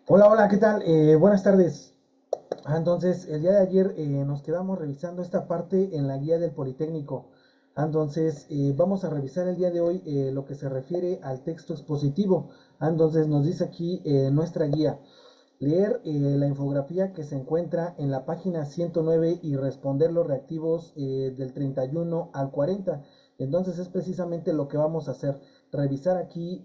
Hola, hola, ¿qué tal? Buenas tardes. Entonces, el día de ayer nos quedamos revisando esta parte en la guía del Politécnico. Vamos a revisar el día de hoy lo que se refiere al texto expositivo. Entonces, nos dice aquí nuestra guía. Leer la infografía que se encuentra en la página 109 y responder los reactivos del 31 al 40. Entonces, es precisamente lo que vamos a hacer. Revisar aquí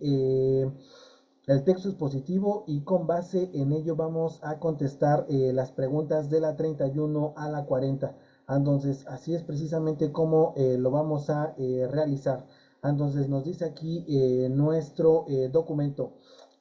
el texto expositivo y con base en ello vamos a contestar las preguntas de la 31 a la 40. Entonces, así es precisamente como lo vamos a realizar. Entonces, nos dice aquí nuestro documento,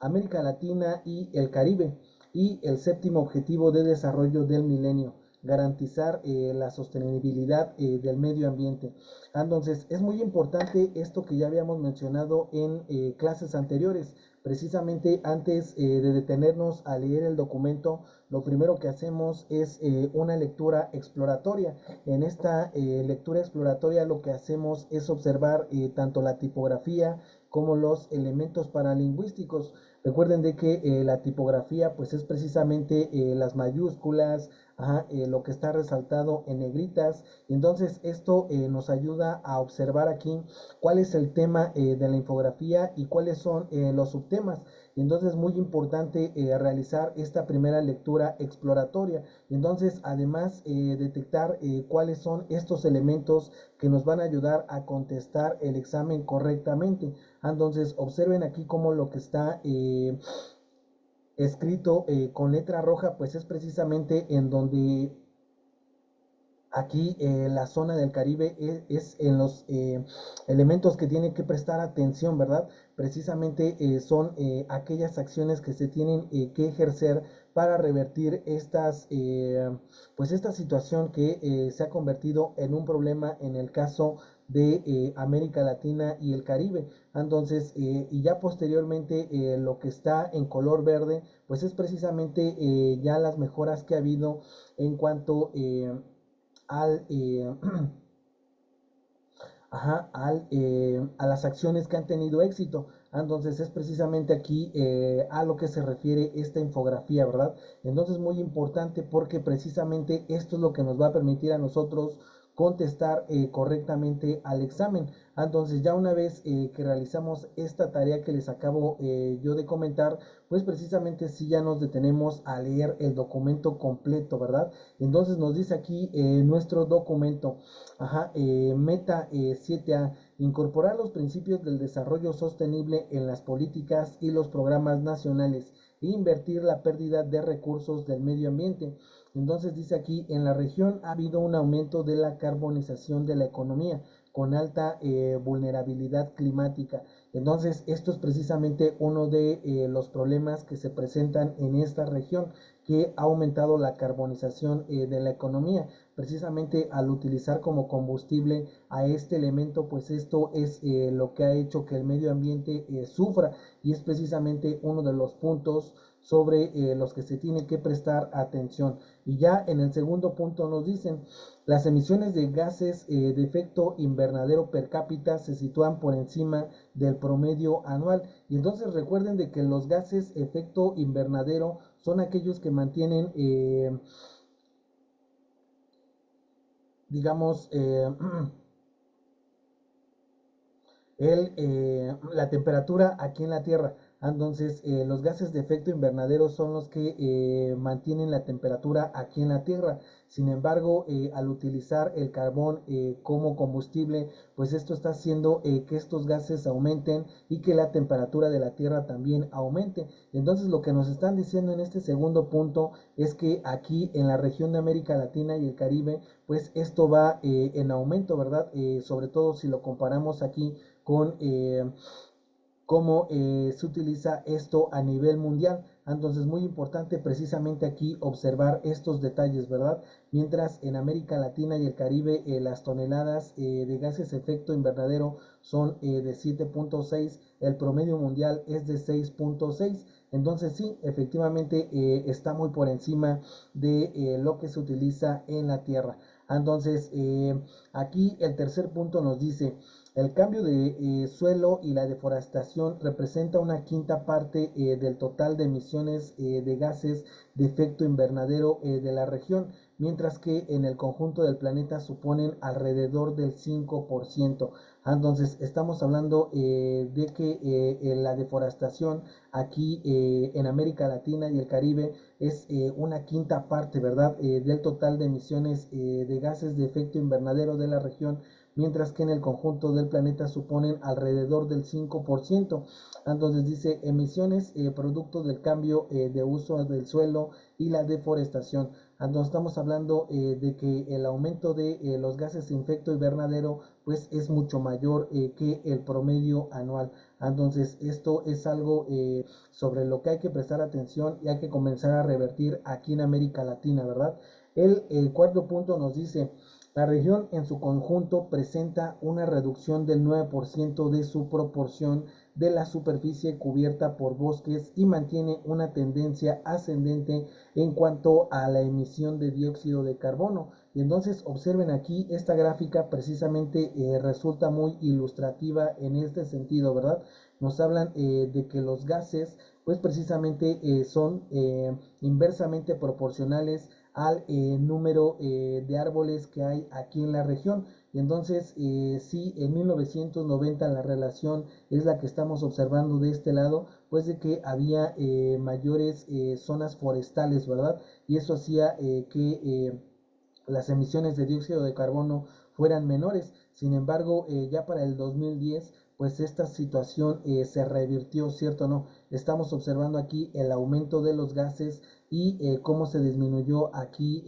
América Latina y el Caribe y el séptimo objetivo de desarrollo del milenio, garantizar la sostenibilidad del medio ambiente. Entonces, es muy importante esto que ya habíamos mencionado en clases anteriores. Precisamente antes de detenernos a leer el documento, lo primero que hacemos es una lectura exploratoria. En esta lectura exploratoria lo que hacemos es observar tanto la tipografía como los elementos paralingüísticos. Recuerden de que la tipografía pues es precisamente las mayúsculas, lo que está resaltado en negritas. Entonces esto nos ayuda a observar aquí cuál es el tema de la infografía y cuáles son los subtemas. Entonces es muy importante realizar esta primera lectura exploratoria. Entonces además detectar cuáles son estos elementos que nos van a ayudar a contestar el examen correctamente. Entonces observen aquí cómo lo que está escrito con letra roja pues es precisamente en donde aquí la zona del Caribe es en los elementos que tienen que prestar atención, ¿verdad? Precisamente son aquellas acciones que se tienen que ejercer para revertir pues esta situación que se ha convertido en un problema en el caso de América Latina y el Caribe. Entonces, y ya posteriormente lo que está en color verde, pues es precisamente ya las mejoras que ha habido en cuanto al, a las acciones que han tenido éxito. Entonces es precisamente aquí a lo que se refiere esta infografía, ¿verdad? Entonces muy importante porque precisamente esto es lo que nos va a permitir a nosotros contestar correctamente al examen. Entonces ya una vez que realizamos esta tarea que les acabo yo de comentar, pues precisamente si ya nos detenemos a leer el documento completo, ¿verdad? Entonces nos dice aquí nuestro documento. Meta 7A, incorporar los principios del desarrollo sostenible en las políticas y los programas nacionales e invertir la pérdida de recursos del medio ambiente. Entonces dice aquí, en la región ha habido un aumento de la carbonización de la economía con alta vulnerabilidad climática. Entonces esto es precisamente uno de los problemas que se presentan en esta región, que ha aumentado la carbonización de la economía precisamente al utilizar como combustible a este elemento, pues esto es lo que ha hecho que el medio ambiente sufra y es precisamente uno de los puntos sobre los que se tiene que prestar atención. Y ya en el segundo punto nos dicen, las emisiones de gases de efecto invernadero per cápita se sitúan por encima del promedio anual. Y entonces recuerden de que los gases efecto invernadero son aquellos que mantienen digamos, la temperatura aquí en la Tierra. Entonces, los gases de efecto invernadero son los que mantienen la temperatura aquí en la Tierra. Sin embargo, al utilizar el carbón como combustible, pues esto está haciendo que estos gases aumenten y que la temperatura de la Tierra también aumente. Entonces, lo que nos están diciendo en este segundo punto es que aquí en la región de América Latina y el Caribe, pues esto va en aumento, ¿verdad? Sobre todo si lo comparamos aquí con cómo se utiliza esto a nivel mundial. Entonces, muy importante precisamente aquí observar estos detalles, ¿verdad? Mientras en América Latina y el Caribe las toneladas de gases de efecto invernadero son de 7.6, el promedio mundial es de 6.6. Entonces, sí, efectivamente está muy por encima de lo que se utiliza en la Tierra. Entonces, aquí el tercer punto nos dice, el cambio de suelo y la deforestación representa una quinta parte del total de emisiones de gases de efecto invernadero de la región, mientras que en el conjunto del planeta suponen alrededor del 5%. Entonces, estamos hablando de que la deforestación aquí en América Latina y el Caribe es una quinta parte, ¿verdad? Del total de emisiones de gases de efecto invernadero de la región, mientras que en el conjunto del planeta suponen alrededor del 5%. Entonces dice emisiones producto del cambio de uso del suelo y la deforestación. Entonces estamos hablando de que el aumento de los gases de efecto invernadero pues es mucho mayor que el promedio anual. Entonces esto es algo sobre lo que hay que prestar atención y hay que comenzar a revertir aquí en América Latina, ¿verdad? El cuarto punto nos dice, la región en su conjunto presenta una reducción del 9% de su proporción de la superficie cubierta por bosques y mantiene una tendencia ascendente en cuanto a la emisión de dióxido de carbono. Y entonces observen aquí, esta gráfica precisamente resulta muy ilustrativa en este sentido, ¿verdad? Nos hablan de que los gases pues precisamente son inversamente proporcionales al número de árboles que hay aquí en la región. Y entonces, si en 1990 la relación es la que estamos observando de este lado, pues de que había mayores zonas forestales, ¿verdad? Y eso hacía que las emisiones de dióxido de carbono fueran menores. Sin embargo, ya para el 2010, pues esta situación se revirtió, ¿cierto o no? Estamos observando aquí el aumento de los gases y cómo se disminuyó aquí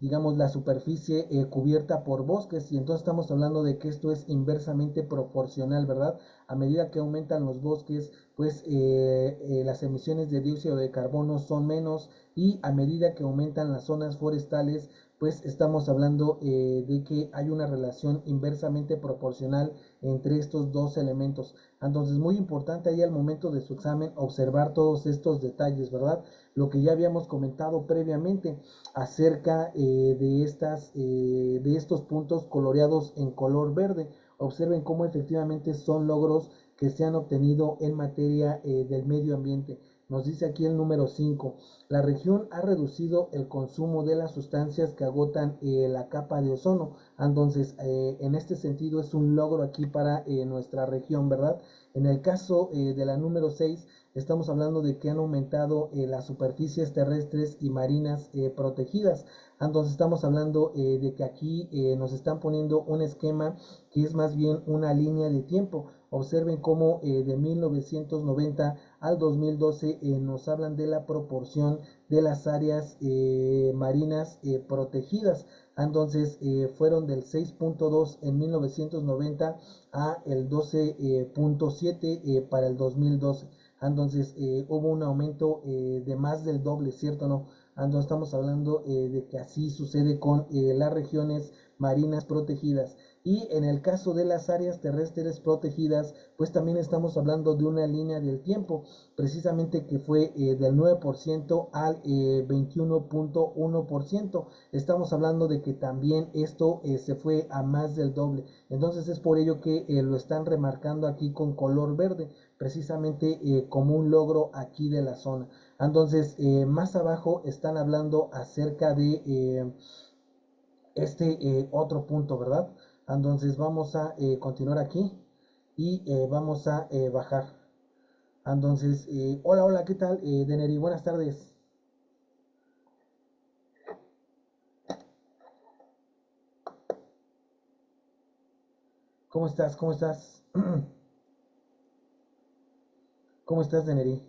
digamos, la superficie cubierta por bosques, y entonces estamos hablando de que esto es inversamente proporcional, ¿verdad? A medida que aumentan los bosques, pues las emisiones de dióxido de carbono son menos, y a medida que aumentan las zonas forestales, pues estamos hablando de que hay una relación inversamente proporcional entre estos dos elementos. Entonces, muy importante ahí al momento de su examen observar todos estos detalles, ¿verdad? Lo que ya habíamos comentado previamente acerca de estos puntos coloreados en color verde. Observen cómo efectivamente son logros que se han obtenido en materia del medio ambiente. Nos dice aquí el número 5, la región ha reducido el consumo de las sustancias que agotan la capa de ozono. Entonces, en este sentido es un logro aquí para nuestra región, ¿verdad? En el caso de la número 6, estamos hablando de que han aumentado las superficies terrestres y marinas protegidas. Entonces estamos hablando de que aquí nos están poniendo un esquema que es más bien una línea de tiempo. Observen cómo de 1990 al 2012 nos hablan de la proporción de las áreas marinas protegidas. Entonces fueron del 6.2 en 1990 a el 12.7 para el 2012. Entonces hubo un aumento de más del doble, ¿cierto o no? Entonces estamos hablando de que así sucede con las regiones marinas protegidas. Y en el caso de las áreas terrestres protegidas, pues también estamos hablando de una línea del tiempo, precisamente que fue del 9% al 21.1%. Estamos hablando de que también esto se fue a más del doble. Entonces es por ello que lo están remarcando aquí con color verde, precisamente como un logro aquí de la zona. Entonces, más abajo están hablando acerca de este otro punto, ¿verdad? Entonces vamos a continuar aquí y vamos a bajar. Entonces, hola, hola, ¿qué tal? Deneri, buenas tardes. ¿Cómo estás? ¿Cómo estás? ¿Cómo estás, Deneri?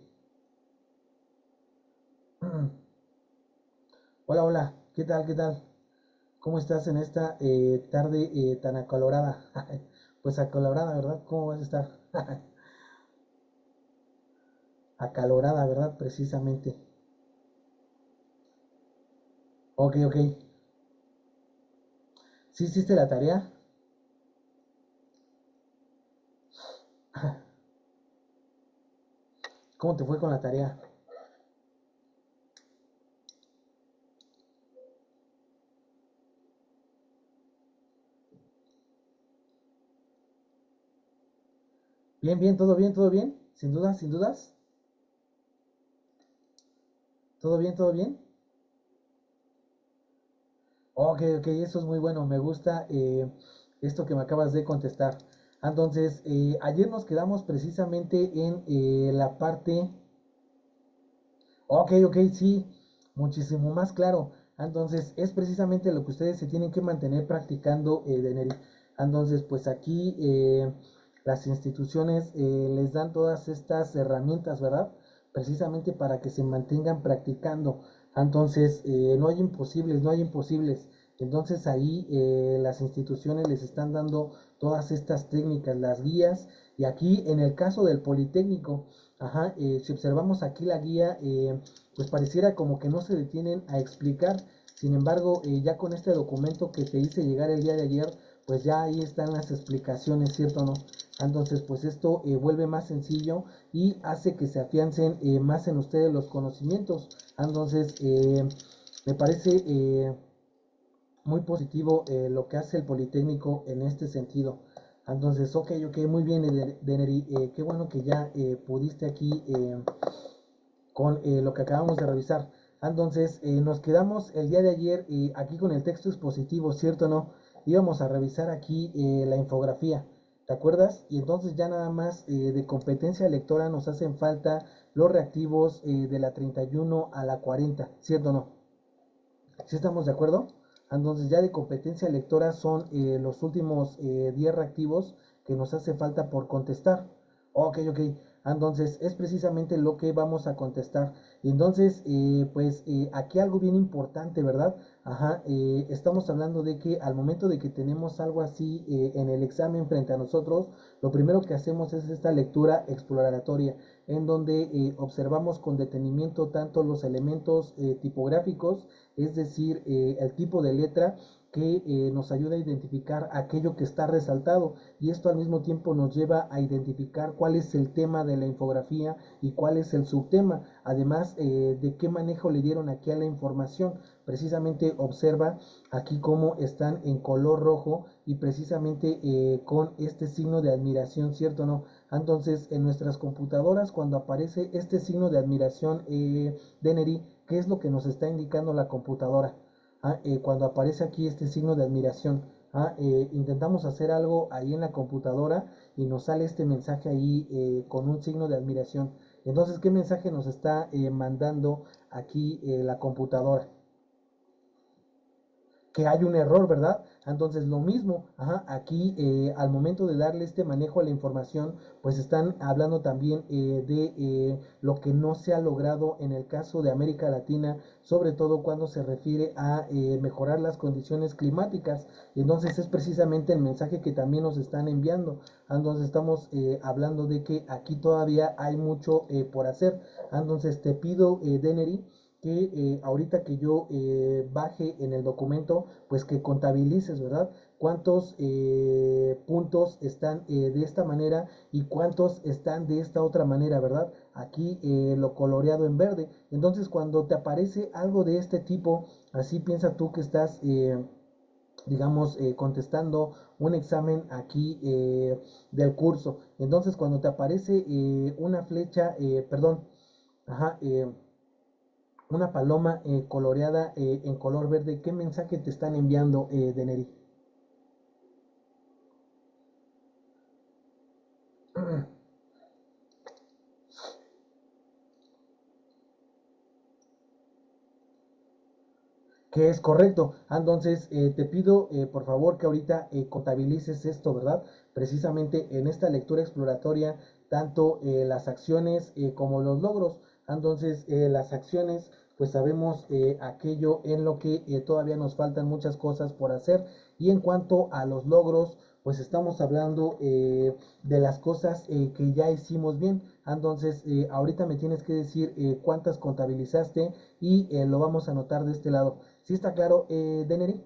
Hola, hola, ¿qué tal? ¿Qué tal? ¿Cómo estás en esta tarde tan acalorada? Pues acalorada, ¿verdad? ¿Cómo vas a estar? Acalorada, ¿verdad? Precisamente. Ok, ok. ¿Sí hiciste la tarea? ¿Cómo te fue con la tarea? Bien, bien, todo bien, todo bien. Sin dudas, sin dudas. Todo bien, todo bien. Ok, ok, eso es muy bueno. Me gusta esto que me acabas de contestar. Entonces, ayer nos quedamos precisamente en la parte. Ok, ok, sí, muchísimo más claro. Entonces, es precisamente lo que ustedes se tienen que mantener practicando, Deneri. Entonces, pues aquí las instituciones les dan todas estas herramientas, ¿verdad? Precisamente para que se mantengan practicando. Entonces, no hay imposibles, no hay imposibles. Entonces, ahí las instituciones les están dando todas estas técnicas, las guías. Y aquí, en el caso del Politécnico, ajá, si observamos aquí la guía, pues pareciera como que no se detienen a explicar. Sin embargo, ya con este documento que te hice llegar el día de ayer, pues ya ahí están las explicaciones, ¿cierto o no? Entonces, pues esto vuelve más sencillo y hace que se afiancen más en ustedes los conocimientos. Entonces, me parece muy positivo lo que hace el Politécnico en este sentido. Entonces, ok, ok, muy bien, Deneri, qué bueno que ya pudiste aquí con lo que acabamos de revisar. Entonces, nos quedamos el día de ayer aquí con el texto expositivo, ¿cierto o no? Íbamos a revisar aquí la infografía, ¿te acuerdas? Y entonces ya nada más de competencia lectora nos hacen falta los reactivos de la 31 a la 40, ¿cierto o no? ¿Sí estamos de acuerdo? Entonces ya de competencia lectora son los últimos 10 reactivos que nos hace falta por contestar. Ok, ok. Entonces es precisamente lo que vamos a contestar. Y entonces, pues aquí algo bien importante, ¿verdad? Ajá, estamos hablando de que al momento de que tenemos algo así en el examen frente a nosotros, lo primero que hacemos es esta lectura exploratoria, en donde observamos con detenimiento tanto los elementos tipográficos, es decir, el tipo de letra que nos ayuda a identificar aquello que está resaltado, y esto al mismo tiempo nos lleva a identificar cuál es el tema de la infografía y cuál es el subtema, además de qué manejo le dieron aquí a la información. Precisamente observa aquí cómo están en color rojo y precisamente con este signo de admiración, ¿cierto o no? Entonces, en nuestras computadoras, cuando aparece este signo de admiración, Deneri, ¿qué es lo que nos está indicando la computadora? Cuando aparece aquí este signo de admiración, intentamos hacer algo ahí en la computadora y nos sale este mensaje ahí con un signo de admiración. Entonces, ¿qué mensaje nos está mandando aquí la computadora? Que hay un error, ¿verdad? Entonces lo mismo, ajá, aquí al momento de darle este manejo a la información, pues están hablando también de lo que no se ha logrado en el caso de América Latina, sobre todo cuando se refiere a mejorar las condiciones climáticas. Entonces es precisamente el mensaje que también nos están enviando. Entonces estamos hablando de que aquí todavía hay mucho por hacer. Entonces te pido, Deneri, que ahorita que yo baje en el documento, pues que contabilices, ¿verdad? Cuántos puntos están de esta manera y cuántos están de esta otra manera, ¿verdad? Aquí lo coloreado en verde. Entonces, cuando te aparece algo de este tipo, así piensa tú que estás, digamos, contestando un examen aquí del curso. Entonces, cuando te aparece una flecha, perdón, ajá, una paloma coloreada en color verde, ¿qué mensaje te están enviando, Deneri? Que es correcto. Entonces, te pido por favor que ahorita contabilices esto, ¿verdad? Precisamente en esta lectura exploratoria, tanto las acciones como los logros. Entonces, las acciones, pues sabemos aquello en lo que todavía nos faltan muchas cosas por hacer. Y en cuanto a los logros, pues estamos hablando de las cosas que ya hicimos bien. Entonces, ahorita me tienes que decir cuántas contabilizaste y lo vamos a anotar de este lado. ¿Sí está claro, Deneri?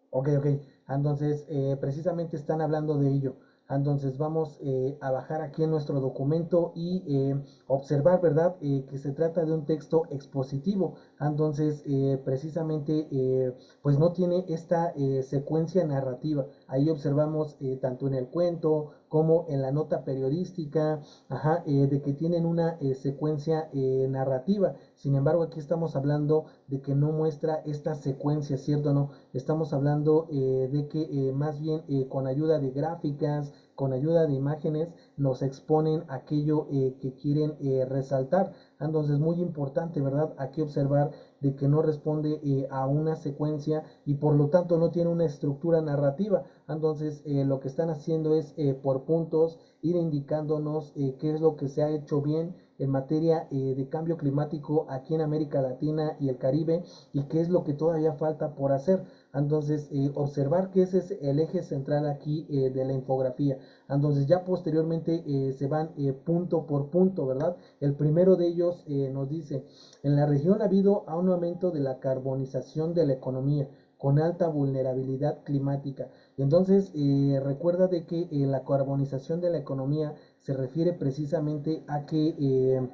Ok, ok. Entonces, precisamente están hablando de ello. Entonces vamos a bajar aquí en nuestro documento y observar, ¿verdad? Que se trata de un texto expositivo. Entonces, precisamente, pues no tiene esta secuencia narrativa. Ahí observamos tanto en el cuento como en la nota periodística, ajá, de que tienen una secuencia narrativa. Sin embargo, aquí estamos hablando de que no muestra esta secuencia, ¿cierto o no? Estamos hablando de que más bien con ayuda de gráficas, con ayuda de imágenes, nos exponen aquello que quieren resaltar. Entonces, muy importante, ¿verdad? Aquí observar de que no responde a una secuencia y por lo tanto no tiene una estructura narrativa. Entonces, lo que están haciendo es por puntos ir indicándonos qué es lo que se ha hecho bien en materia de cambio climático aquí en América Latina y el Caribe y qué es lo que todavía falta por hacer. Entonces, observar que ese es el eje central aquí de la infografía. Entonces, ya posteriormente se van punto por punto, ¿verdad? El primero de ellos nos dice, en la región ha habido un aumento de la carbonización de la economía con alta vulnerabilidad climática. Entonces, recuerda de que la carbonización de la economía se refiere precisamente a que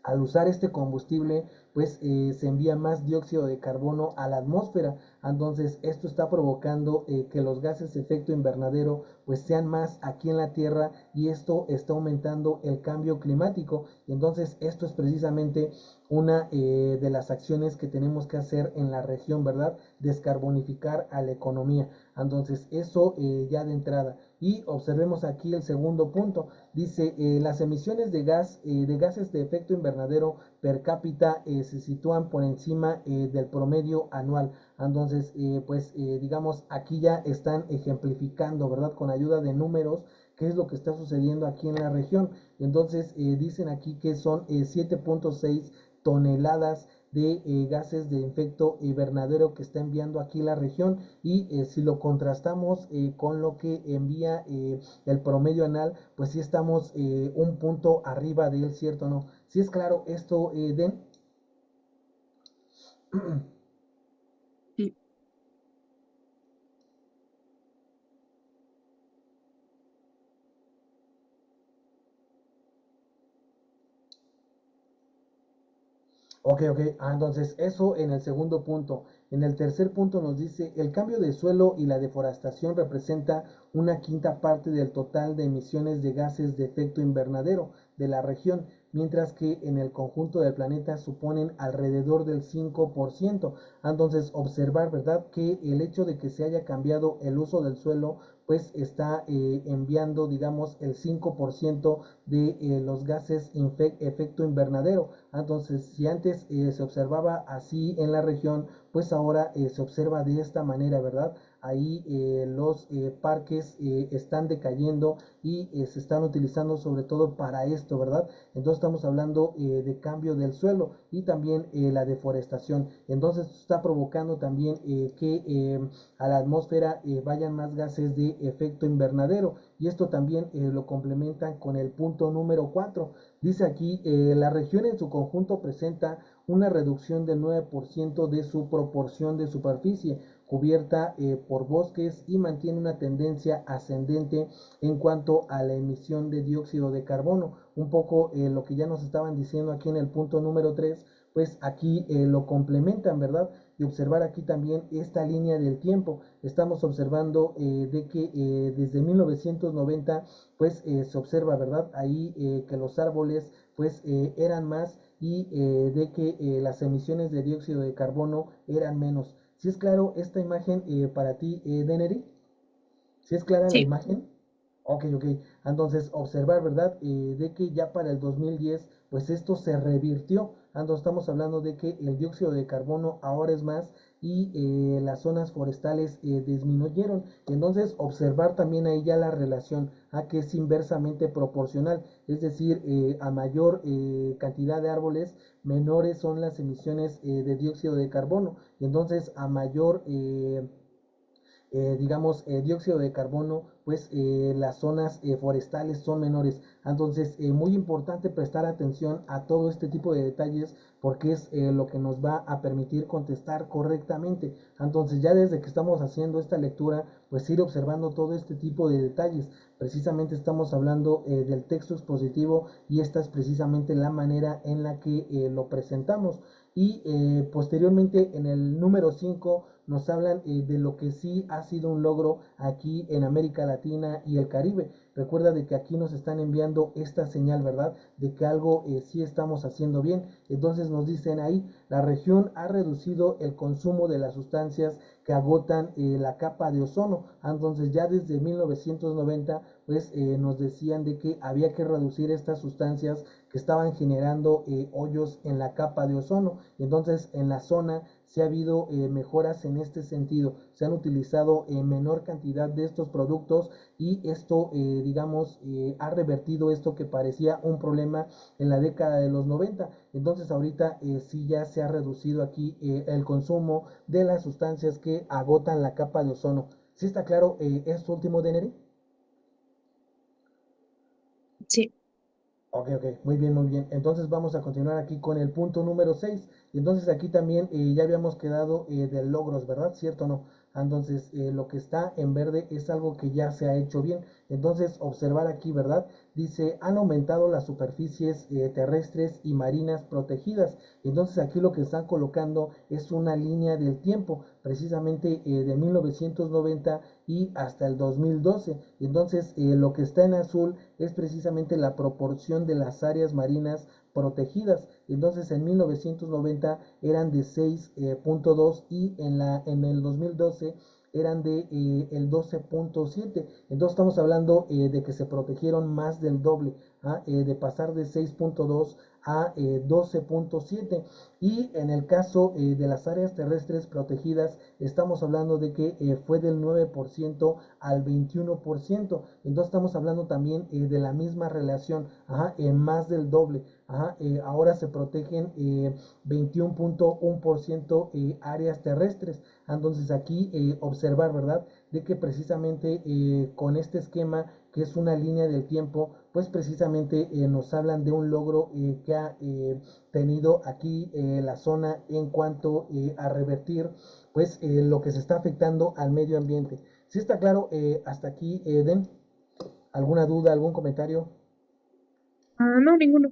al usar este combustible, pues se envía más dióxido de carbono a la atmósfera. Entonces, esto está provocando que los gases de efecto invernadero pues sean más aquí en la Tierra y esto está aumentando el cambio climático. Entonces, esto es precisamente una de las acciones que tenemos que hacer en la región, ¿verdad? Descarbonificar a la economía. Entonces, eso ya de entrada. Y observemos aquí el segundo punto. Dice, las emisiones de gases de efecto invernadero per cápita se sitúan por encima del promedio anual. Entonces, pues digamos, aquí ya están ejemplificando, ¿verdad? Con ayuda de números, qué es lo que está sucediendo aquí en la región. Entonces, dicen aquí que son 7.6 toneladas de gases de efecto invernadero que está enviando aquí la región y si lo contrastamos con lo que envía el promedio anual, pues sí estamos un punto arriba de él, ¿cierto o no? Si es claro esto, Den. Sí, Ok, ok. Entonces eso en el segundo punto. En el tercer punto nos dice, el cambio de suelo y la deforestación representa una quinta parte del total de emisiones de gases de efecto invernadero de la región, mientras que en el conjunto del planeta suponen alrededor del 5%. Entonces observar, ¿verdad? Que el hecho de que se haya cambiado el uso del suelo, pues está enviando, digamos, el 5% de los gases efecto invernadero. Entonces, si antes se observaba así en la región, pues ahora se observa de esta manera, ¿verdad? Ahí los parques están decayendo y se están utilizando sobre todo para esto, ¿verdad? Entonces estamos hablando de cambio del suelo y también la deforestación. Entonces está provocando también que a la atmósfera vayan más gases de efecto invernadero y esto también lo complementan con el punto número 4. Dice aquí, la región en su conjunto presenta una reducción del 9% de su proporción de superficie cubierta por bosques y mantiene una tendencia ascendente en cuanto a la emisión de dióxido de carbono. Un poco lo que ya nos estaban diciendo aquí en el punto número 3, pues aquí lo complementan, ¿verdad? Y observar aquí también esta línea del tiempo. Estamos observando de que desde 1990 pues se observa, ¿verdad? Ahí que los árboles pues eran más y de que las emisiones de dióxido de carbono eran menos. Si es claro esta imagen para ti, Deneri, si es clara la sí. imagen. Ok, ok. Entonces, observar, ¿verdad? De que ya para el 2010, pues esto se revirtió. Entonces, estamos hablando de que el dióxido de carbono ahora es más y las zonas forestales disminuyeron. Entonces, observar también ahí ya la relación a que es inversamente proporcional. Es decir, a mayor cantidad de árboles, menores son las emisiones de dióxido de carbono. Entonces, a mayor digamos, dióxido de carbono, pues las zonas forestales son menores. Entonces, muy importante prestar atención a todo este tipo de detalles porque es lo que nos va a permitir contestar correctamente. Entonces, ya desde que estamos haciendo esta lectura, pues ir observando todo este tipo de detalles. Precisamente estamos hablando del texto expositivo y esta es precisamente la manera en la que lo presentamos. Y posteriormente en el número 5 nos hablan de lo que sí ha sido un logro aquí en América Latina y el Caribe. Recuerda de que aquí nos están enviando esta señal, ¿verdad? De que algo sí estamos haciendo bien. Entonces nos dicen ahí, la región ha reducido el consumo de las sustancias que agotan la capa de ozono. Entonces ya desde 1990 pues nos decían de que había que reducir estas sustancias que estaban generando hoyos en la capa de ozono. Entonces en la zona se ha habido mejoras en este sentido, se han utilizado menor cantidad de estos productos y esto digamos ha revertido esto que parecía un problema en la década de los 90. Entonces ahorita sí ya se ha reducido aquí el consumo de las sustancias que agotan la capa de ozono. ¿Sí está claro esto último, Deneri? Sí, Ok, ok, muy bien, muy bien. Entonces vamos a continuar aquí con el punto número 6. Y entonces aquí también ya habíamos quedado de logros, ¿verdad? ¿Cierto o no? Entonces lo que está en verde es algo que ya se ha hecho bien. Entonces observar aquí, ¿verdad? Dice, han aumentado las superficies terrestres y marinas protegidas. Entonces aquí lo que están colocando es una línea del tiempo, precisamente de 1990 y hasta el 2012. Entonces lo que está en azul es precisamente la proporción de las áreas marinas protegidas. Entonces en 1990 eran de 6.2 y en el 2012 eran de el 12.7. Entonces estamos hablando de que se protegieron más del doble, de pasar de 6.2 a 12.7. Y en el caso de las áreas terrestres protegidas, estamos hablando de que fue del 9% al 21%. Entonces estamos hablando también de la misma relación, más del doble. Ahora se protegen 21.1% áreas terrestres. Entonces aquí observar, ¿verdad? De que precisamente con este esquema, que es una línea del tiempo, pues precisamente nos hablan de un logro que ha tenido aquí la zona en cuanto a revertir pues lo que se está afectando al medio ambiente. ¿Sí está claro hasta aquí, Den? ¿Alguna duda, algún comentario? no, ninguno.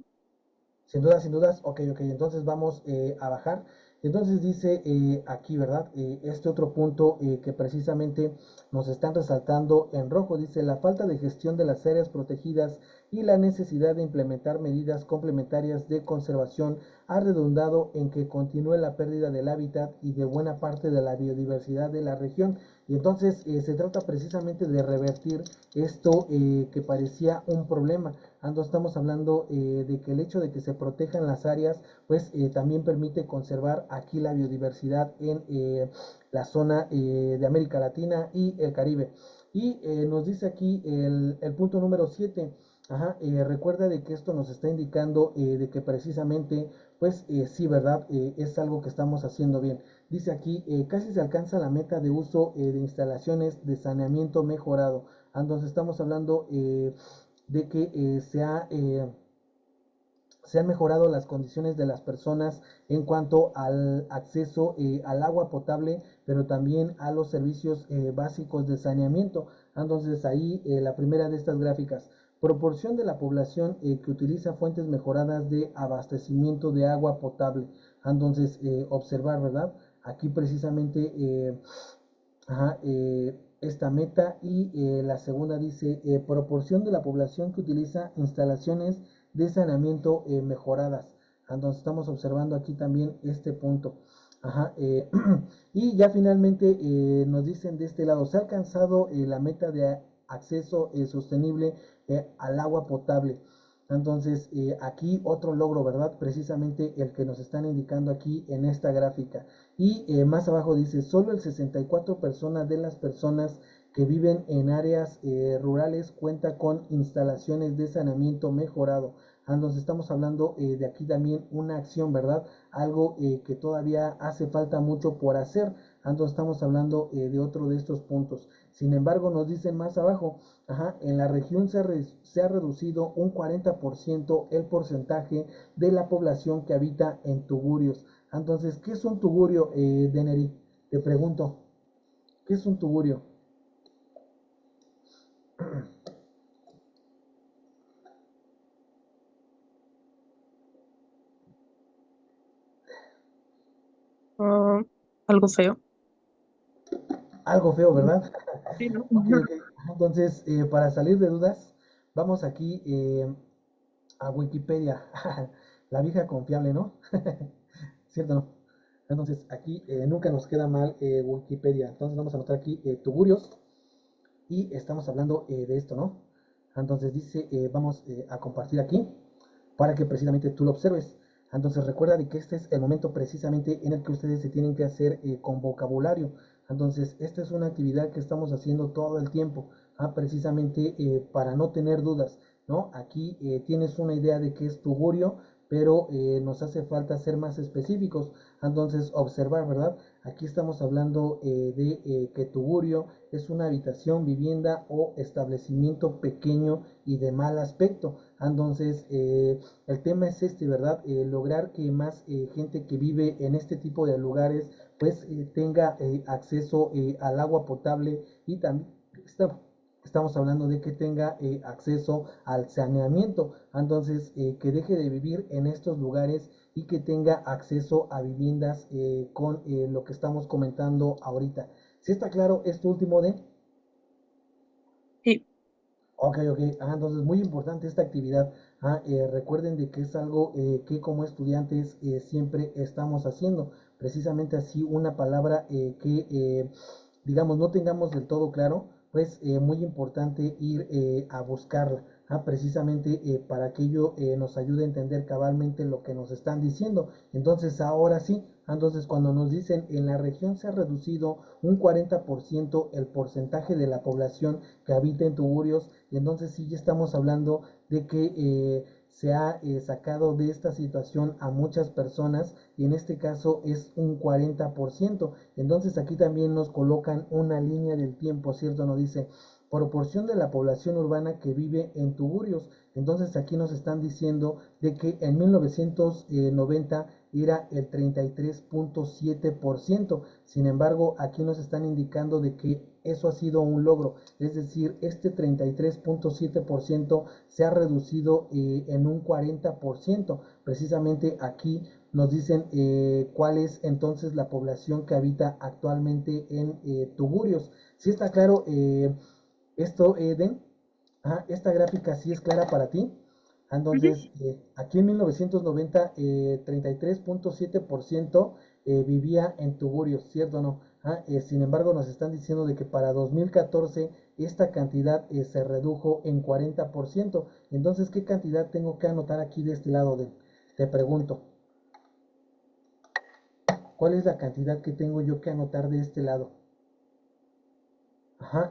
Sin dudas, sin dudas. Ok, ok. Entonces vamos a bajar. Entonces dice aquí, ¿verdad? Este otro punto que precisamente nos están resaltando en rojo. Dice la falta de gestión de las áreas protegidas y la necesidad de implementar medidas complementarias de conservación ha redundado en que continúe la pérdida del hábitat y de buena parte de la biodiversidad de la región. Y entonces se trata precisamente de revertir esto que parecía un problema. Estamos hablando de que el hecho de que se protejan las áreas, pues también permite conservar aquí la biodiversidad en la zona de América Latina y el Caribe. Y nos dice aquí el punto número 7. Recuerda de que esto nos está indicando de que precisamente, pues sí, ¿verdad? Es algo que estamos haciendo bien. Dice aquí, casi se alcanza la meta de uso de instalaciones de saneamiento mejorado. Entonces estamos hablando de que se han mejorado las condiciones de las personas en cuanto al acceso al agua potable, pero también a los servicios básicos de saneamiento. Entonces ahí la primera de estas gráficas, proporción de la población que utiliza fuentes mejoradas de abastecimiento de agua potable. Entonces observar, ¿verdad? Aquí precisamente esta meta y la segunda dice proporción de la población que utiliza instalaciones de saneamiento mejoradas. Entonces estamos observando aquí también este punto. Y ya finalmente nos dicen de este lado, se ha alcanzado la meta de acceso sostenible al agua potable. Entonces, aquí otro logro, ¿verdad? Precisamente el que nos están indicando aquí en esta gráfica. Y más abajo dice, solo el 64% de las personas que viven en áreas rurales cuenta con instalaciones de saneamiento mejorado. Entonces estamos hablando de aquí también una acción, ¿verdad? Algo que todavía hace falta mucho por hacer. Entonces estamos hablando de otro de estos puntos. Sin embargo, nos dicen más abajo, ajá, en la región se ha reducido un 40% el porcentaje de la población que habita en tugurios. Entonces, ¿qué es un tugurio, Deneri? Te pregunto, ¿qué es un tugurio? Ah, algo feo. Algo feo, ¿verdad? Sí, ¿no? Ok, Ujú. ok. Entonces, para salir de dudas, vamos aquí a Wikipedia, la vieja confiable, ¿no? ¿Cierto? ¿No? Entonces, aquí nunca nos queda mal Wikipedia. Entonces, vamos a anotar aquí tugurios y estamos hablando de esto, ¿no? Entonces, dice, vamos a compartir aquí para que precisamente tú lo observes. Entonces recuerda de que este es el momento precisamente en el que ustedes se tienen que hacer con vocabulario. Entonces esta es una actividad que estamos haciendo todo el tiempo, precisamente para no tener dudas, ¿no? Aquí tienes una idea de qué es tugurio, pero nos hace falta ser más específicos. Entonces observar, ¿verdad? Aquí estamos hablando de que tugurio es una habitación, vivienda o establecimiento pequeño y de mal aspecto. Entonces, el tema es este, ¿verdad? Lograr que más gente que vive en este tipo de lugares pues tenga acceso al agua potable y también estamos hablando de que tenga acceso al saneamiento. Entonces, que deje de vivir en estos lugares y que tenga acceso a viviendas con lo que estamos comentando ahorita. ¿Sí está claro esto último de? Sí, Ok, ok. Entonces muy importante esta actividad. Recuerden de que es algo que como estudiantes siempre estamos haciendo. Precisamente así una palabra que digamos no tengamos del todo claro, pues muy importante ir a buscarla. Precisamente para que ello nos ayude a entender cabalmente lo que nos están diciendo. Entonces ahora sí, entonces cuando nos dicen en la región se ha reducido un 40% el porcentaje de la población que habita en tugurios, y entonces sí ya estamos hablando de que se ha sacado de esta situación a muchas personas y en este caso es un 40%. Entonces aquí también nos colocan una línea del tiempo, ¿cierto? Nos dice proporción de la población urbana que vive en tugurios. Entonces aquí nos están diciendo de que en 1990 era el 33.7%. Sin embargo, aquí nos están indicando de que eso ha sido un logro, es decir, este 33.7% se ha reducido en un 40%. Precisamente aquí nos dicen cuál es entonces la población que habita actualmente en Tugurios. Si está claro esto, Eden, esta gráfica sí es clara para ti. ujú. Entonces, aquí en 1990, 33.7% vivía en tugurios, ¿cierto o no? Sin embargo, nos están diciendo de que para 2014 esta cantidad se redujo en 40%. Entonces, ¿qué cantidad tengo que anotar aquí de este lado? Te pregunto, ¿cuál es la cantidad que tengo yo que anotar de este lado?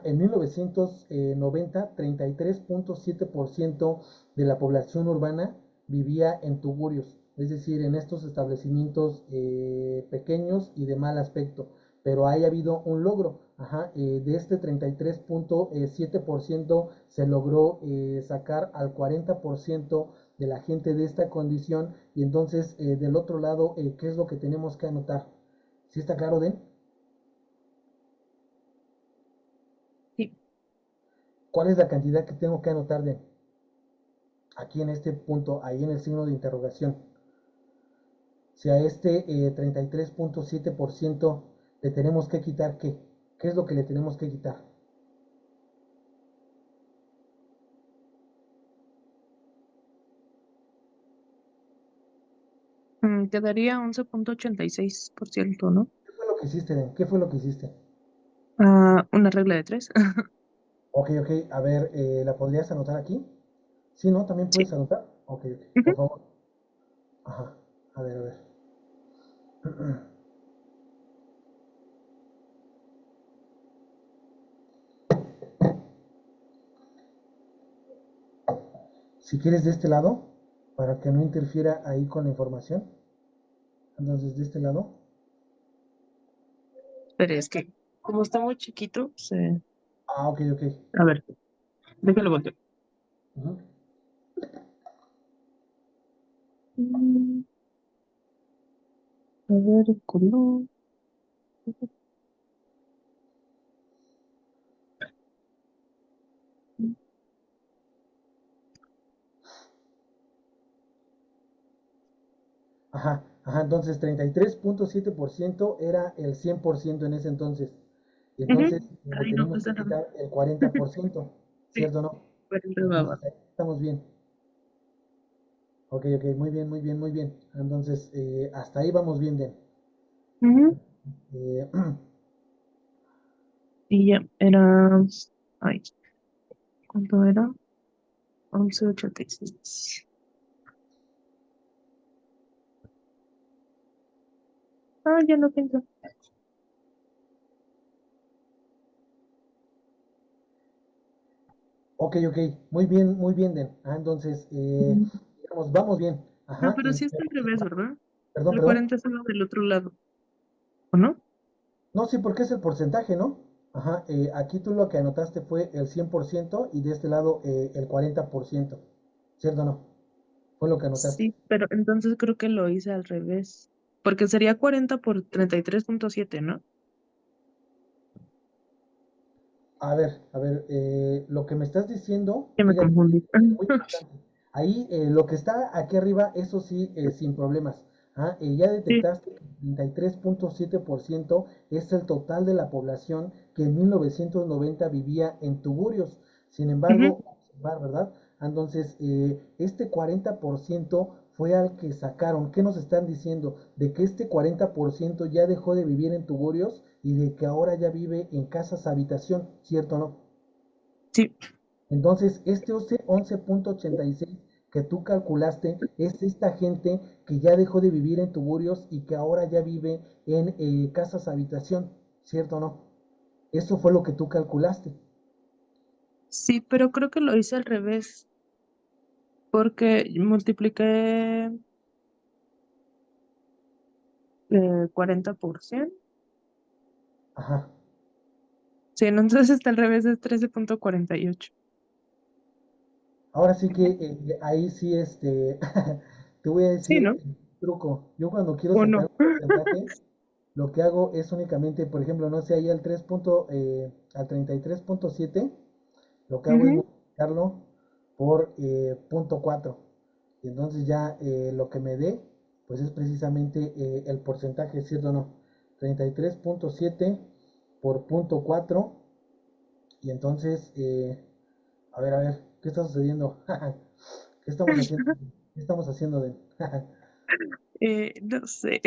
En 1990, 33.7% de la población urbana vivía en tugurios, es decir, en estos establecimientos pequeños y de mal aspecto. Pero haya habido un logro, de este 33.7% se logró sacar al 40% de la gente de esta condición. Y entonces, del otro lado, ¿qué es lo que tenemos que anotar? ¿Sí está claro, Den? Sí. ¿Cuál es la cantidad que tengo que anotar de aquí en este punto, ahí en el signo de interrogación? Si a este 33.7% le tenemos que quitar qué? ¿Qué es lo que le tenemos que quitar? Quedaría 11.86%, ¿no? ¿Qué fue lo que hiciste, Den? ¿Qué fue lo que hiciste? Una regla de tres. Ok, ok, a ver, ¿la podrías anotar aquí? Sí, ¿no? ¿También Sí. puedes anotar? Ok, ok, por Ujú. favor. Ajá, a ver, a ver. Si quieres de este lado, para que no interfiera ahí con la información. Entonces, de este lado. Pero es que, como está muy chiquito, se... Ah, ok, ok. A ver, déjalo volteo. Ujú. Mm, A ver, el color. Ajá, ajá, entonces 33.7% era el 100% en ese entonces. Y Ujú. entonces le Ay, no tenemos pasa que nada. quitar el 40%, Sí, ¿cierto o no? 40 va Entonces abajo. ahí estamos bien. Ok, ok, muy bien, muy bien, muy bien. Entonces, hasta ahí vamos bien, Den. Ujú. Eh, Y ya, era. Ay, ¿cuánto era? 11.86. Ah, ya no tengo. ok, ok, muy bien, Den. Entonces, digamos, vamos bien. No, Ajá, pero sí está al revés, ¿verdad? perdón, El perdón. 40 es algo del otro lado, ¿o no? No, sí, porque es el porcentaje, ¿no? Ajá, aquí tú lo que anotaste fue el 100% y de este lado el 40%, ¿cierto o no? Fue lo que anotaste. Sí, pero entonces creo que lo hice al revés. Porque sería 40 por 33.7, ¿no? A ver, lo que me estás diciendo, Ya me fíjate, confundí. muy importante. Ahí lo que está aquí arriba, eso sí, sin problemas. Ya Sí. detectaste que el 33.7% es el total de la población que en 1990 vivía en Tugurios. Sin Ujú. embargo, observar, ¿verdad? Entonces, este 40% fue al que sacaron. ¿Qué nos están diciendo? De que este 40% ya dejó de vivir en Tugurios y de que ahora ya vive en casas habitación, ¿cierto o no? Sí, Entonces, este 11.86 que tú calculaste es esta gente que ya dejó de vivir en tuburios y que ahora ya vive en casas habitación, ¿cierto o no? Eso fue lo que tú calculaste. sí, pero creo que lo hice al revés. Porque multipliqué 40%. Ajá. Sí, no, entonces está al revés, es 13.48. Ahora sí que ahí sí, te voy a Sí, decir ¿no? el truco. Yo cuando quiero ¿O sacar no? un porcentaje, lo que hago es únicamente, por ejemplo, no sé, ahí al 33.7. Lo que hago es Ujú. multiplicarlo por punto 4. Y entonces ya lo que me dé, pues es precisamente el porcentaje, ¿cierto o no? 33.7 por punto 4. Y entonces, a ver, ¿qué está sucediendo? ¿Qué estamos haciendo? ¿Qué estamos haciendo de? No sé.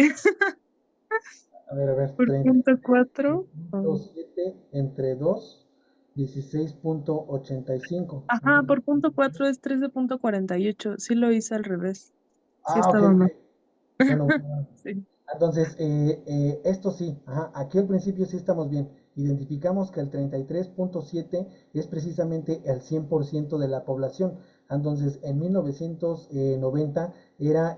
A ver, Por punto 4. 33.7 entre 2, 16.85. Ajá, por punto 4 es 13.48. Sí lo hice al revés. Sí Ok, estaba ok. mal. Bueno, bueno, bueno. Sí. Entonces, esto sí, ajá, aquí al principio sí estamos bien. Identificamos que el 33.7 es precisamente el 100% de la población. Entonces, en 1990 era,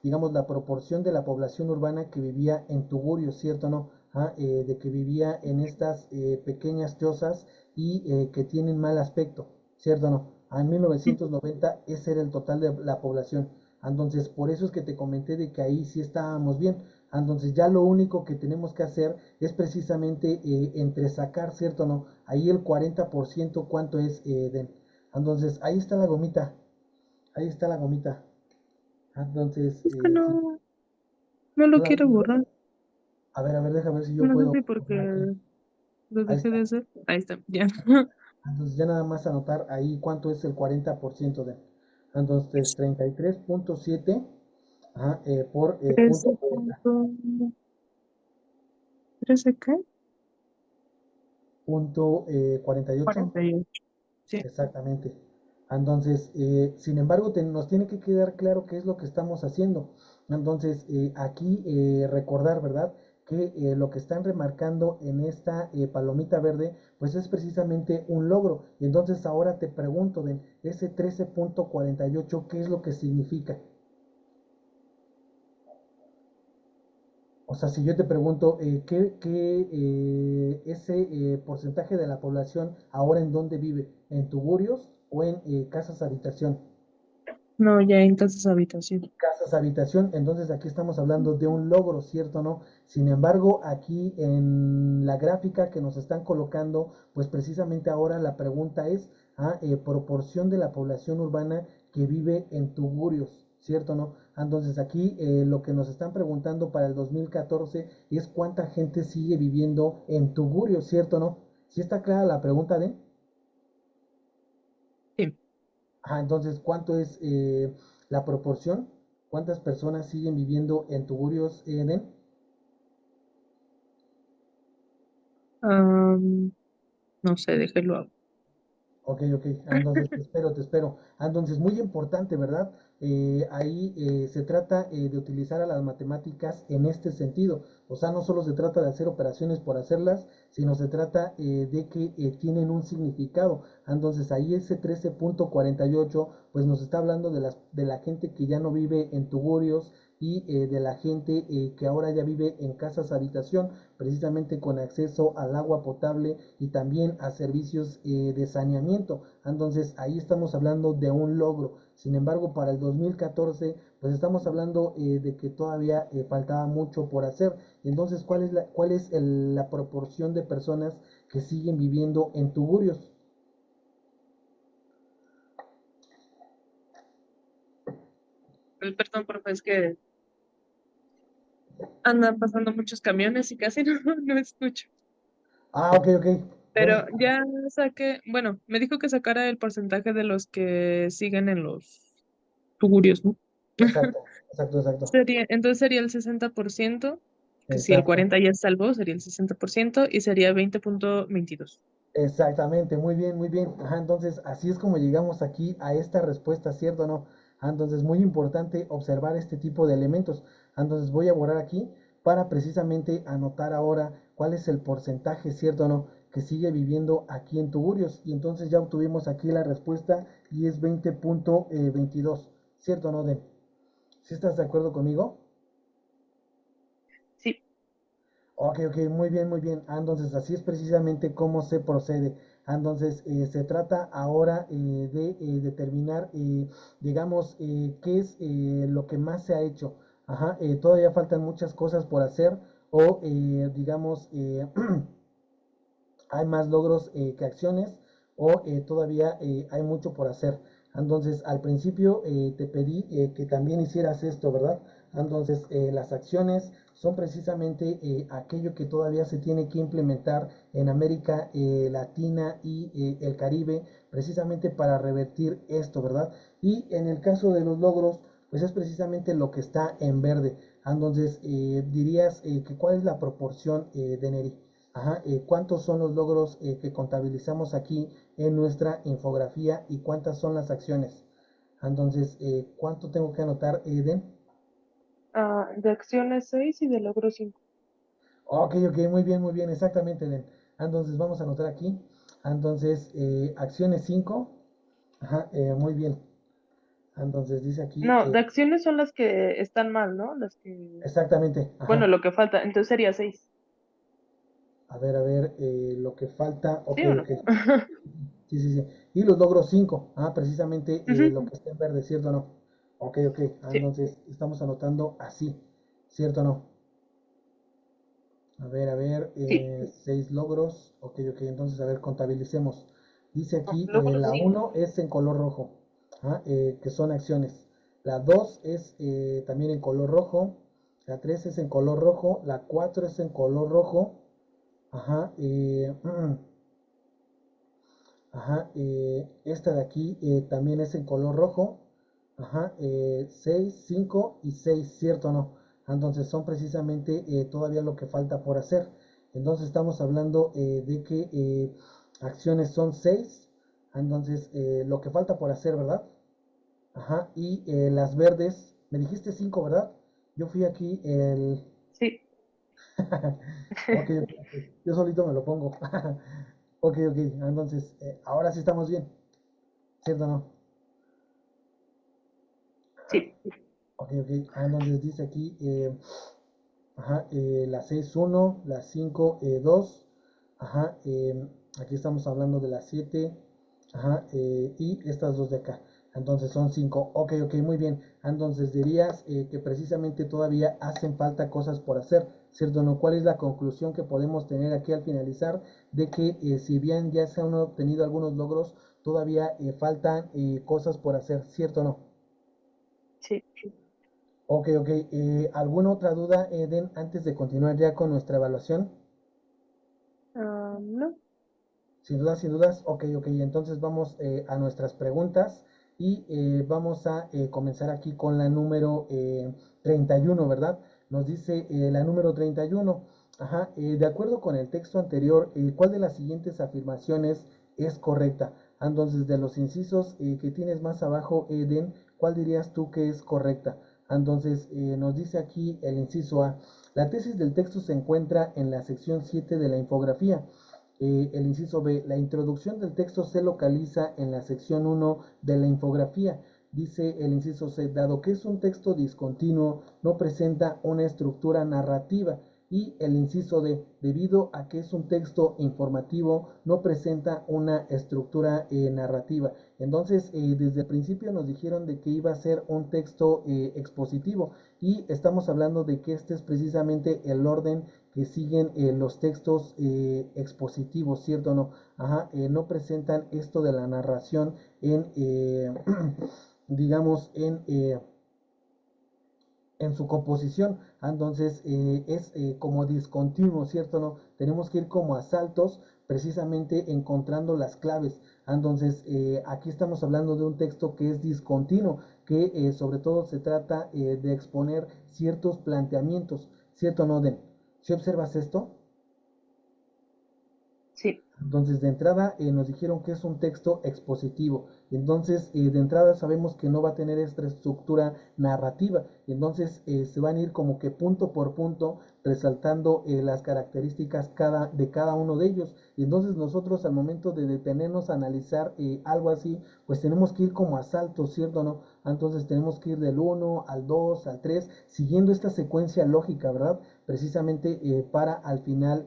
digamos, la proporción de la población urbana que vivía en tugurios, ¿cierto o no? De que vivía en estas pequeñas chozas y que tienen mal aspecto, ¿cierto o no? En 1990 ese era el total de la población. Entonces, por eso es que te comenté de que ahí sí estábamos bien. Entonces, ya lo único que tenemos que hacer es precisamente entre sacar, ¿cierto o no? Ahí el 40%, ¿cuánto es, Den? Entonces, ahí está la gomita. Ahí está la gomita. Entonces, Es que sí, no lo todavía quiero no. borrar. A ver, déjame ver si yo No sé puedo si porque borrar aquí. lo Ahí dejé de está. hacer. Ahí está, ya. Entonces, ya nada más anotar ahí cuánto es el 40% de. Entonces, 33.7 por punto 40. 13 qué? Punto 48. 48. Sí. Exactamente. Entonces, sin embargo, nos tiene que quedar claro qué es lo que estamos haciendo. Entonces, aquí recordar, ¿verdad? Que lo que están remarcando en esta palomita verde, pues es precisamente un logro. Y entonces ahora te pregunto, de ese 13.48, ¿qué es lo que significa? O sea, si yo te pregunto, ese porcentaje de la población ahora en dónde vive? ¿En tugurios o en casas habitación? No, ya en casas habitación. Casas habitación, entonces aquí estamos hablando de un logro, ¿cierto o no? Sin embargo, aquí en la gráfica que nos están colocando, pues precisamente ahora la pregunta es, proporción de la población urbana que vive en tugurios, ¿cierto o no? Entonces aquí lo que nos están preguntando para el 2014 es cuánta gente sigue viviendo en tugurios, ¿cierto o no? ¿Sí está clara la pregunta de? Sí. Entonces, ¿cuánto es la proporción? ¿Cuántas personas siguen viviendo en Tugurios, Eden? Am, no sé, déjelo. Ok, ok, entonces te espero, te espero. Entonces, muy importante, ¿verdad? Ahí se trata de utilizar a las matemáticas en este sentido. O sea, no solo se trata de hacer operaciones por hacerlas, sino se trata de que tienen un significado. Entonces, ahí ese 13.48, pues nos está hablando de la gente que ya no vive en tugurios y de la gente que ahora ya vive en casas habitación, precisamente con acceso al agua potable y también a servicios de saneamiento. Entonces ahí estamos hablando de un logro. Sin embargo, para el 2014, pues estamos hablando de que todavía faltaba mucho por hacer. Entonces, cuál es la proporción de personas que siguen viviendo en tugurios? El perdón, profe, es que andan pasando muchos camiones y casi no escucho. Ok, ok. Bueno, Pero ya saqué, bueno, me dijo que sacara el porcentaje de los que siguen en los tugurios, ¿no? exacto, exacto, exacto. Entonces sería el 60%, que si el Exacto. 40 ya es salvo, sería el 60% y sería 20.22. Exactamente, muy bien, muy bien. Entonces así es como llegamos aquí a esta respuesta, ¿cierto o no? Entonces muy importante observar este tipo de elementos. Entonces voy a borrar aquí para precisamente anotar ahora cuál es el porcentaje, ¿cierto o no? Que sigue viviendo aquí en Tugurios. Y entonces ya obtuvimos aquí la respuesta y es 20.22, ¿cierto o no, Den? ¿Sí estás de acuerdo conmigo? Sí. Ok, ok, muy bien, muy bien. Entonces, así es precisamente cómo se procede. Entonces, se trata ahora de determinar, digamos, qué es lo que más se ha hecho. Todavía faltan muchas cosas por hacer o, digamos, hay más logros que acciones o todavía hay mucho por hacer. Entonces, al principio te pedí que también hicieras esto, ¿verdad? Entonces, las acciones son precisamente aquello que todavía se tiene que implementar en América Latina y el Caribe, precisamente para revertir esto, ¿verdad? Y en el caso de los logros, pues es precisamente lo que está en verde. Entonces, dirías que cuál es la proporción de Neri. ¿Cuántos son los logros que contabilizamos aquí en nuestra infografía y cuántas son las acciones? Entonces, ¿cuánto tengo que anotar, Eden? De acciones 6 y de logros 5. Ok, ok, muy bien, exactamente, Eden. Entonces, vamos a anotar aquí. Entonces, acciones 5. Muy bien. Entonces, dice aquí, No, de acciones son las que están mal, ¿no? Las que, exactamente, bueno, lo que falta, entonces sería 6. A ver, lo que falta, ok, ¿Sí o no? ok. Sí, sí, sí. Y los logros 5, precisamente Ujú. lo que está en verde, ¿cierto o no? Ok, ok. Sí. Entonces estamos anotando así, ¿cierto o no? A ver, Sí. 6 logros. Ok, ok. Entonces, a ver, contabilicemos. Dice No, aquí, logros la 5. uno es en color rojo, que son acciones. La 2 es también en color rojo. La 3 es en color rojo. La 4 es en color rojo. Ajá. Esta de aquí también es en color rojo. 6, 5 y 6, ¿cierto o no? Entonces son precisamente todavía lo que falta por hacer. Entonces estamos hablando de que acciones son 6. Entonces lo que falta por hacer, ¿verdad? Y las verdes, me dijiste 5, ¿verdad? Yo fui aquí el... Sí. Ok, ok, ok. Yo solito me lo pongo. Ok, ok. Entonces, ahora sí estamos bien. ¿Cierto o no? Sí. Ok, ok. Entonces dice aquí, ajá, la 6.1, la 5.2, ajá, aquí estamos hablando de la 7, ajá, y estas dos de acá. Entonces son 5. Ok, ok, muy bien. Entonces dirías que precisamente todavía hacen falta cosas por hacer, ¿cierto? ¿No? ¿Cuál es la conclusión que podemos tener aquí al finalizar? De que si bien ya se han obtenido algunos logros, todavía faltan cosas por hacer, ¿cierto o no? Sí. Ok, ok. ¿Alguna otra duda, Eden, antes de continuar ya con nuestra evaluación? No. Sin dudas, sin dudas. Ok, ok. Entonces vamos a nuestras preguntas y vamos a comenzar aquí con la número 31, ¿verdad? Nos dice la número 31. Ajá, de acuerdo con el texto anterior, ¿cuál de las siguientes afirmaciones es correcta? Entonces, de los incisos que tienes más abajo, Eden, ¿cuál dirías tú que es correcta? Entonces, nos dice aquí el inciso A. La tesis del texto se encuentra en la sección 7 de la infografía. El inciso B, la introducción del texto se localiza en la sección 1 de la infografía. Dice el inciso C, dado que es un texto discontinuo, no presenta una estructura narrativa. Y el inciso D, debido a que es un texto informativo, no presenta una estructura narrativa. Entonces, desde el principio nos dijeron de que iba a ser un texto expositivo y estamos hablando de que este es precisamente el orden que siguen los textos expositivos, ¿cierto o no? Ajá, no presentan esto de la narración en, digamos, en su composición. Entonces es como discontinuo, ¿cierto? ¿No? Tenemos que ir como a saltos, precisamente encontrando las claves. Entonces aquí estamos hablando de un texto que es discontinuo, que sobre todo se trata de exponer ciertos planteamientos, ¿cierto, Noden? Si observas esto, Sí. entonces, de entrada nos dijeron que es un texto expositivo. Entonces, de entrada sabemos que no va a tener esta estructura narrativa. Entonces, se van a ir como que punto por punto resaltando las características de cada uno de ellos. Y entonces nosotros al momento de detenernos a analizar algo así, pues tenemos que ir como a saltos, ¿cierto o no? Entonces tenemos que ir del 1 al 2 al 3 siguiendo esta secuencia lógica, ¿verdad? Precisamente para al final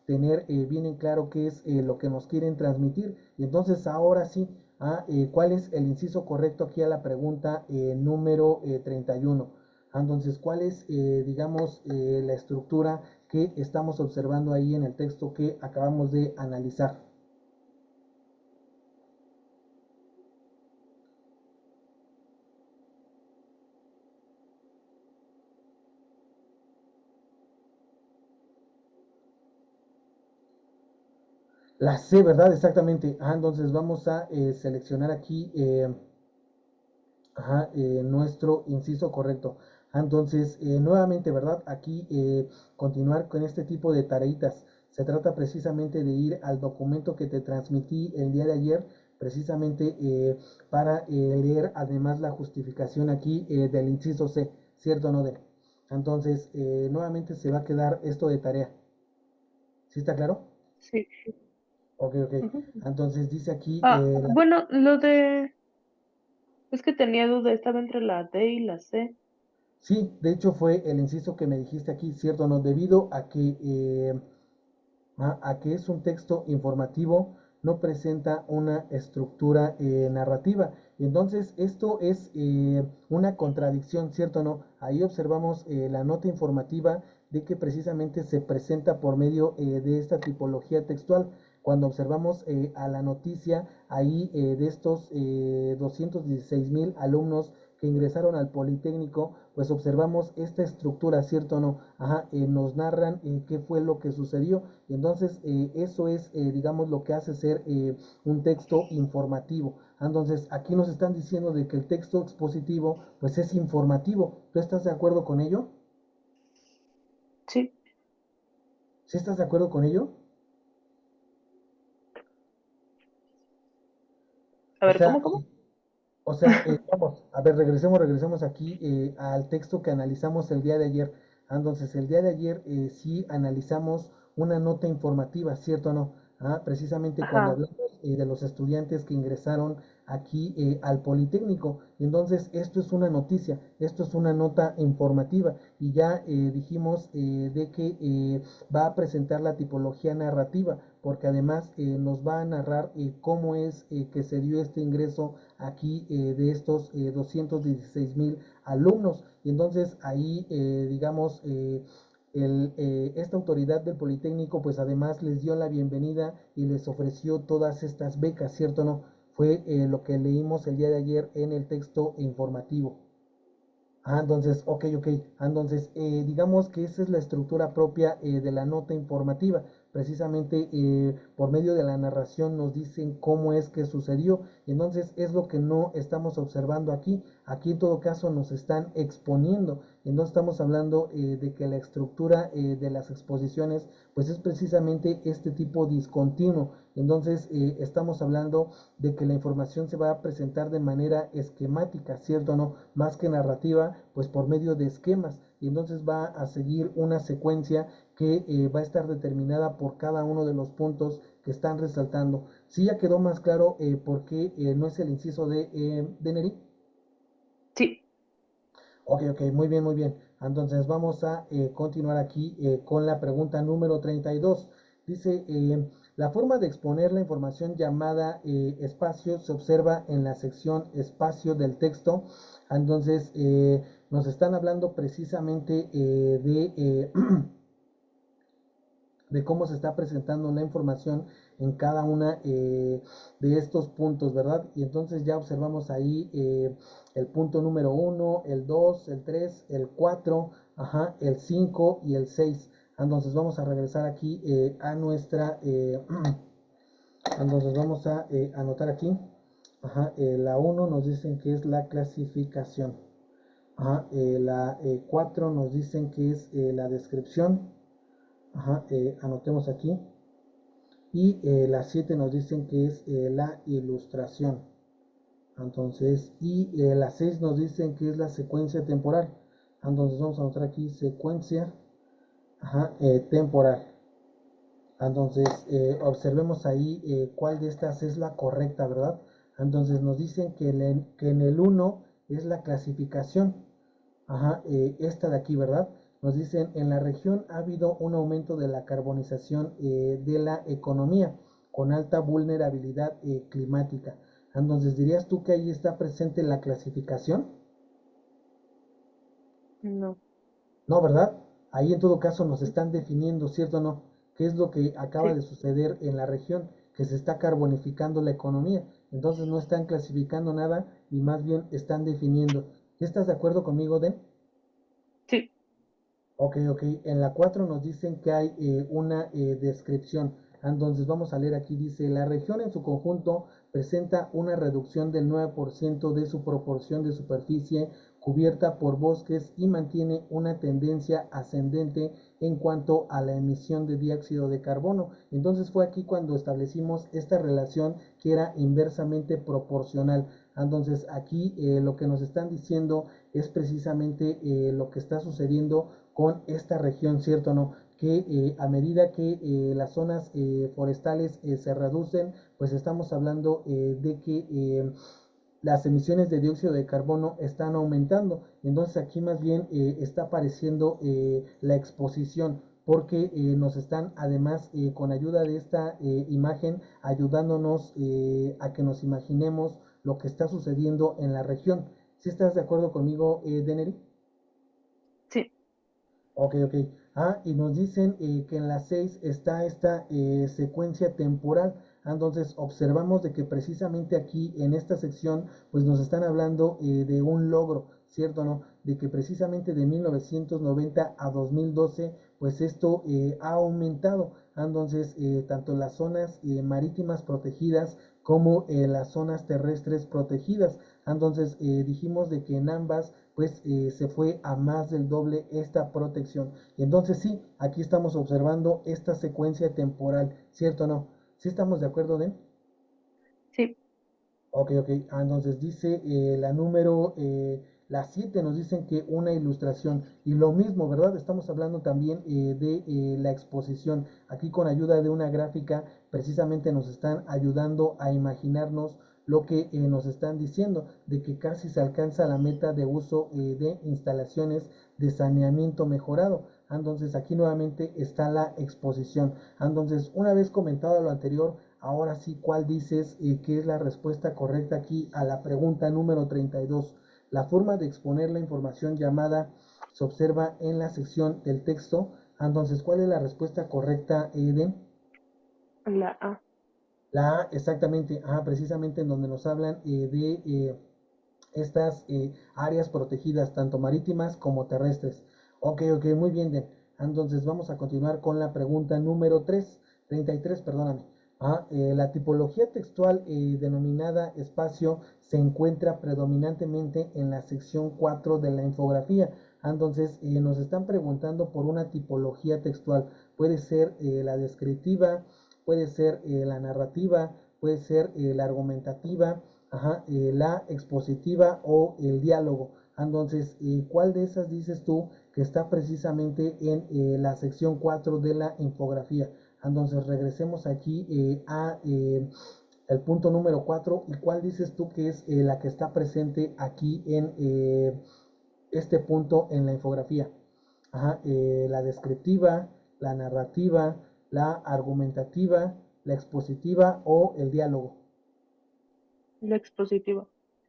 tener bien en claro qué es lo que nos quieren transmitir. Y entonces ahora sí, ¿cuál es el inciso correcto aquí a la pregunta número 31? Entonces, ¿cuál es, digamos, la estructura que estamos observando ahí en el texto que acabamos de analizar? La C, ¿verdad? Exactamente. Entonces vamos a seleccionar aquí nuestro inciso correcto. Entonces, nuevamente, ¿verdad? Aquí continuar con este tipo de tareitas. Se trata precisamente de ir al documento que te transmití el día de ayer, precisamente para leer además la justificación aquí del inciso C, ¿cierto o no? Entonces, nuevamente se va a quedar esto de tarea. ¿Sí está claro? Sí. Ok, ok. Ujú. Entonces dice aquí, Bueno, lo de... Es que tenía duda, estaba entre la D y la C. sí, de hecho fue el inciso que me dijiste aquí, ¿cierto o no? Debido a que es un texto informativo, no presenta una estructura narrativa. Entonces, esto es una contradicción, ¿cierto o no? Ahí observamos la nota informativa de que precisamente se presenta por medio de esta tipología textual. Cuando observamos a la noticia ahí de estos 216,000 alumnos que ingresaron al Politécnico, pues observamos esta estructura, ¿cierto o no? Ajá, nos narran qué fue lo que sucedió. Entonces, eso es, digamos, lo que hace ser un texto informativo. Entonces, aquí nos están diciendo de que el texto expositivo, pues es informativo. ¿Tú estás de acuerdo con ello? Sí. ¿Sí estás de acuerdo con ello? A O ver, sea, ¿cómo, cómo? vamos, a ver, regresemos aquí al texto que analizamos el día de ayer. Entonces, el día de ayer sí analizamos una nota informativa, ¿cierto o no? Precisamente cuando Ajá. hablamos de los estudiantes que ingresaron aquí al Politécnico. Entonces, esto es una noticia, esto es una nota informativa y ya dijimos de que va a presentar la tipología narrativa, porque además nos va a narrar cómo es que se dio este ingreso aquí de estos 216,000 alumnos. Y entonces ahí, digamos, esta autoridad del Politécnico, pues además les dio la bienvenida y les ofreció todas estas becas, ¿cierto o no? Fue lo que leímos el día de ayer en el texto informativo. Entonces, ok. Entonces, digamos que esa es la estructura propia de la nota informativa. Precisamente por medio de la narración nos dicen cómo es que sucedió. Y entonces es lo que no estamos observando aquí. Aquí en todo caso nos están exponiendo. Y no estamos hablando de que la estructura de las exposiciones pues es precisamente este tipo discontinuo. Entonces estamos hablando de que la información se va a presentar de manera esquemática, ¿cierto o no? Más que narrativa, pues por medio de esquemas. Y entonces va a seguir una secuencia que va a estar determinada por cada uno de los puntos que están resaltando. ¿Sí ya quedó más claro por qué no es el inciso de Neri? Sí. Ok, muy bien, muy bien. Entonces vamos a continuar aquí con la pregunta número 32. Dice, la forma de exponer la información llamada espacio se observa en la sección espacio del texto. Entonces nos están hablando precisamente de cómo se está presentando la información en cada una de estos puntos, ¿verdad? Y entonces ya observamos ahí el punto número 1, el 2, el 3, el 4, ajá, el 5 y el 6. Entonces vamos a regresar aquí a nuestra, entonces vamos a anotar aquí, ajá, la 1 nos dicen que es la clasificación, ajá, la 4 nos dicen que es la descripción, ajá, anotemos aquí. Y las 7 nos dicen que es la ilustración. Entonces, y las 6 nos dicen que es la secuencia temporal. Entonces vamos a anotar aquí secuencia, ajá, temporal. Entonces, observemos ahí cuál de estas es la correcta, ¿verdad? Entonces nos dicen que en el 1 es la clasificación. Ajá, esta de aquí, ¿verdad? Nos dicen, en la región ha habido un aumento de la carbonización de la economía con alta vulnerabilidad climática. Entonces, ¿dirías tú que ahí está presente la clasificación? No. No, ¿verdad? Ahí en todo caso nos están definiendo, ¿cierto o no? ¿Qué es lo que acaba Sí. de suceder en la región? Que se está carbonificando la economía. Entonces no están clasificando nada y más bien están definiendo. ¿Estás de acuerdo conmigo, Den? Sí. Ok. En la 4 nos dicen que hay una descripción. Entonces vamos a leer aquí, dice, la región en su conjunto presenta una reducción del 9% de su proporción de superficie cubierta por bosques y mantiene una tendencia ascendente en cuanto a la emisión de dióxido de carbono. Entonces fue aquí cuando establecimos esta relación que era inversamente proporcional. Entonces aquí lo que nos están diciendo es precisamente lo que está sucediendo con esta región, ¿cierto o no? Que a medida que las zonas forestales se reducen, pues estamos hablando de que las emisiones de dióxido de carbono están aumentando. Entonces aquí más bien está apareciendo la exposición porque nos están además con ayuda de esta imagen ayudándonos a que nos imaginemos lo que está sucediendo en la región. ¿Sí estás de acuerdo conmigo, Deneri? Sí. Ok. Y nos dicen que en las 6 está esta secuencia temporal. Entonces observamos de que precisamente aquí en esta sección pues nos están hablando de un logro, ¿cierto o no? De que precisamente de 1990 a 2012 pues esto ha aumentado. Entonces tanto las zonas marítimas protegidas como las zonas terrestres protegidas. Entonces dijimos de que en ambas pues se fue a más del doble esta protección. Y entonces sí, aquí estamos observando esta secuencia temporal, ¿cierto o no? ¿Sí estamos de acuerdo, Den? Sí. Ok. Entonces dice la número, la 7 nos dicen que una ilustración. Y lo mismo, ¿verdad? Estamos hablando también de la exposición. Aquí con ayuda de una gráfica, precisamente nos están ayudando a imaginarnos lo que nos están diciendo, de que casi se alcanza la meta de uso de instalaciones de saneamiento mejorado. Entonces aquí nuevamente está la exposición. Entonces, una vez comentado lo anterior, ahora sí, ¿cuál dices que es la respuesta correcta aquí a la pregunta número 32? La forma de exponer la información llamada se observa en la sección del texto. Entonces, ¿cuál es la respuesta correcta, Eden? La A. La A, exactamente, precisamente en donde nos hablan de estas áreas protegidas, tanto marítimas como terrestres. Ok, ok, muy bien, Den. Entonces vamos a continuar con la pregunta número 33, perdóname. La tipología textual denominada espacio se encuentra predominantemente en la sección 4 de la infografía. Entonces nos están preguntando por una tipología textual. Puede ser la descriptiva, puede ser la narrativa, puede ser la argumentativa, la expositiva o el diálogo. Entonces, ¿cuál de esas dices tú que está precisamente en la sección 4 de la infografía? Entonces, regresemos aquí a el punto número 4. ¿Y cuál dices tú que es la que está presente aquí en este punto en la infografía? La descriptiva, la narrativa, la argumentativa, la expositiva o el diálogo. La expositiva.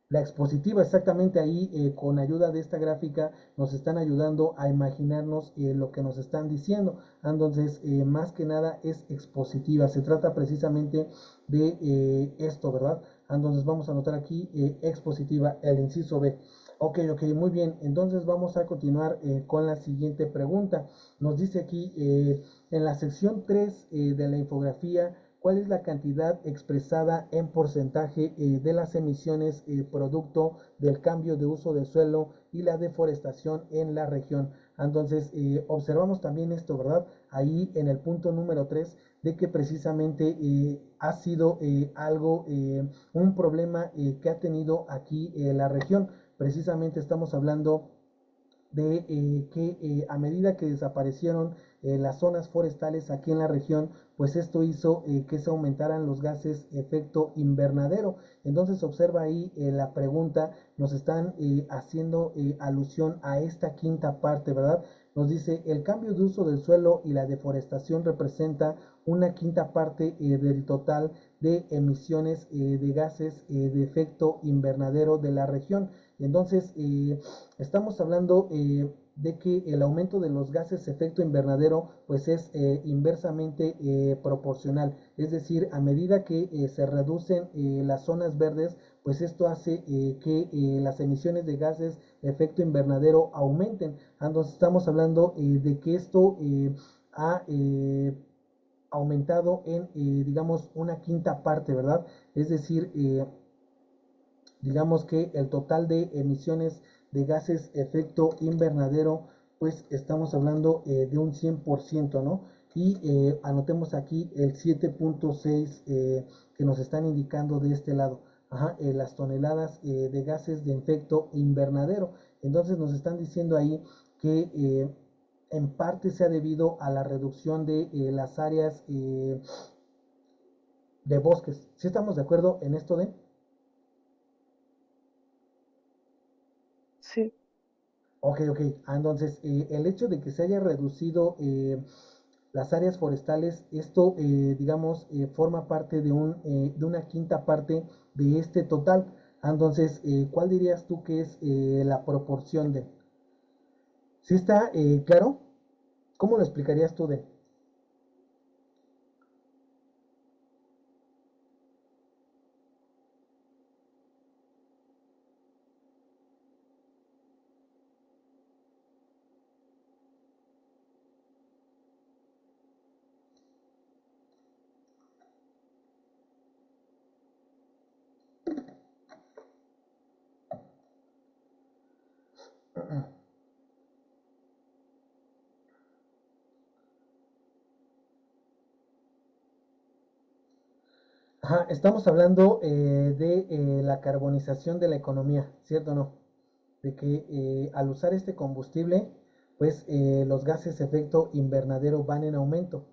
La expositiva, exactamente ahí, con ayuda de esta gráfica, nos están ayudando a imaginarnos lo que nos están diciendo. Entonces, más que nada es expositiva. Se trata precisamente de esto, ¿verdad? Entonces, vamos a anotar aquí expositiva, el inciso B. Ok, ok, muy bien. Entonces, vamos a continuar con la siguiente pregunta. Nos dice aquí en la sección 3 de la infografía, ¿cuál es la cantidad expresada en porcentaje de las emisiones producto del cambio de uso del suelo y la deforestación en la región? Entonces, observamos también esto, ¿verdad? Ahí en el punto número 3, de que precisamente ha sido algo, un problema que ha tenido aquí la región. Precisamente estamos hablando de que a medida que desaparecieron las zonas forestales aquí en la región, pues esto hizo que se aumentaran los gases efecto invernadero. Entonces observa ahí la pregunta, nos están haciendo alusión a esta quinta parte, ¿verdad? Nos dice, el cambio de uso del suelo y la deforestación representa una quinta parte del total de emisiones de gases de efecto invernadero de la región. Entonces, estamos hablando de que el aumento de los gases efecto invernadero pues es inversamente proporcional, es decir, a medida que se reducen las zonas verdes, pues esto hace que las emisiones de gases de efecto invernadero aumenten. Entonces estamos hablando de que esto ha aumentado en, digamos, una quinta parte, ¿verdad? Es decir, digamos que el total de emisiones de gases efecto invernadero, pues estamos hablando de un 100%, ¿no? Y anotemos aquí el 7.6 que nos están indicando de este lado, las toneladas de gases de efecto invernadero. Entonces nos están diciendo ahí que en parte se ha debido a la reducción de las áreas de bosques. ¿Sí estamos de acuerdo en esto de? Sí. Ok, ok. Entonces, el hecho de que se haya reducido las áreas forestales, esto, digamos, forma parte de una quinta parte de este total. Entonces, ¿cuál dirías tú que es la proporción de? ¿Sí está claro? ¿Cómo lo explicarías tú de? Estamos hablando de la carbonización de la economía, ¿cierto o no? De que al usar este combustible, pues los gases de efecto invernadero van en aumento.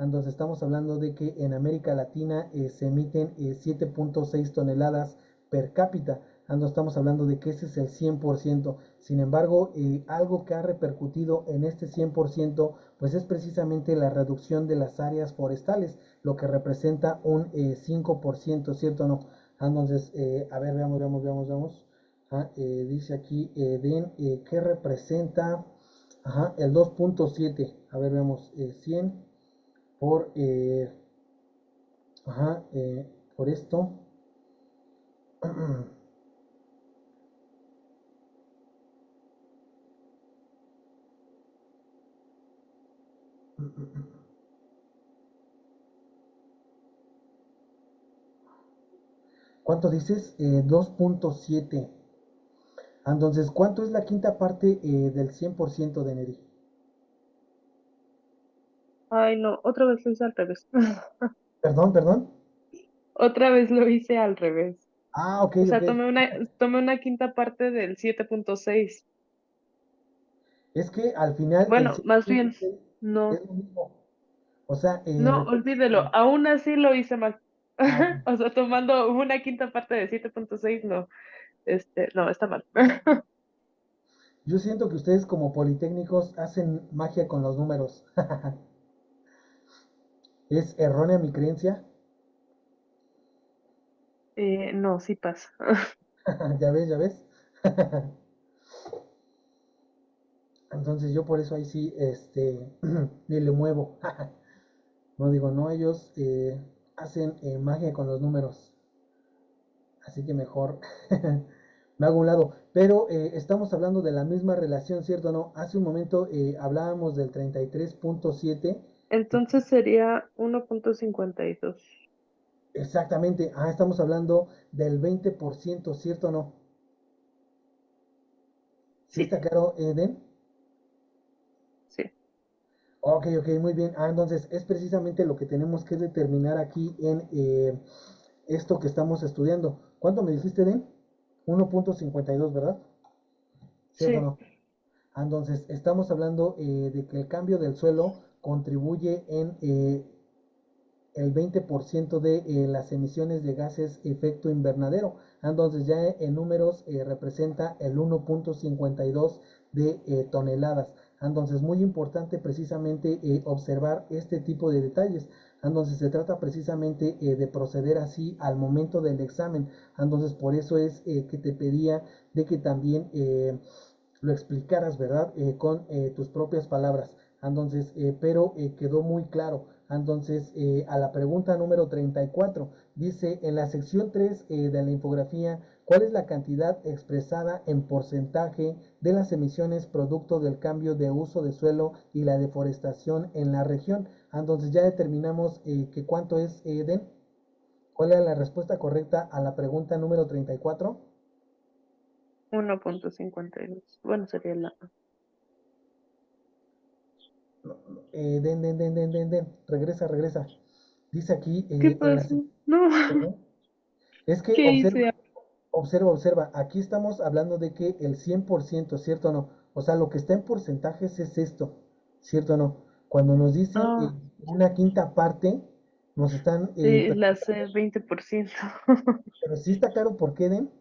Entonces estamos hablando de que en América Latina se emiten 7.6 toneladas per cápita. Estamos hablando de que ese es el 100%. Sin embargo, algo que ha repercutido en este 100%, pues es precisamente la reducción de las áreas forestales, lo que representa un 5%, ¿cierto o no? Entonces, a ver, veamos. Dice aquí, den, ¿qué representa? Ajá, el 2.7. A ver, veamos, 100 por, por esto. ¿Cuánto dices? 2.7. Entonces, ¿cuánto es la quinta parte del 100% de Neri? Ay, no, otra vez lo hice al revés. Perdón. Otra vez lo hice al revés. Ah, ok, O ok. sea, tomé una quinta parte del 7.6. Es que al final el Bueno, más bien, 7.6 no, es lo mismo. O sea, no, recuerda olvídelo. que... Aún así lo hice mal. Ah, ok. O sea, tomando una quinta parte de 7.6, no. No, está mal. Yo siento que ustedes como politécnicos hacen magia con los números. ¿Es errónea mi creencia? No, sí pasa. Ya ves. Entonces yo por eso ahí sí, ni le muevo. No digo, no, ellos hacen magia con los números. Así que mejor me hago un lado. Pero estamos hablando de la misma relación, ¿cierto o no? Hace un momento hablábamos del 33.7. Entonces sería 1.52. Exactamente. Estamos hablando del 20%, ¿cierto o no? ¿Sí Sí, está claro, Eden? sí. Ok, muy bien. Entonces es precisamente lo que tenemos que determinar aquí en esto que estamos estudiando. ¿Cuánto me dijiste, Eden? 1.52, ¿verdad? ¿Cierto o Sí. no? Entonces, estamos hablando de que el cambio del suelo contribuye en el 20% de las emisiones de gases efecto invernadero. Entonces, ya en números representa el 1.52 de toneladas. Entonces, muy importante precisamente observar este tipo de detalles. Entonces, se trata precisamente de proceder así al momento del examen. Entonces, por eso es que te pedía de que también lo explicaras, ¿verdad? Con tus propias palabras. Entonces, pero quedó muy claro. Entonces, a la pregunta número 34, dice, en la sección 3 de la infografía, ¿cuál es la cantidad expresada en porcentaje de las emisiones producto del cambio de uso de suelo y la deforestación en la región? Entonces, ya determinamos que cuánto es, Eden. ¿Cuál era la respuesta correcta a la pregunta número 34? 1.52. Bueno, sería la... Den. Regresa. Dice aquí ¿Qué en la... pasó? No, Perdón. Es que ¿qué hice? observa. Aquí estamos hablando de que el 100%, ¿cierto o no? O sea, lo que está en porcentajes es esto, ¿cierto o no? Cuando nos dicen Ah, una quinta parte, nos están... sí, la C 20%. pero sí está claro por qué, Den.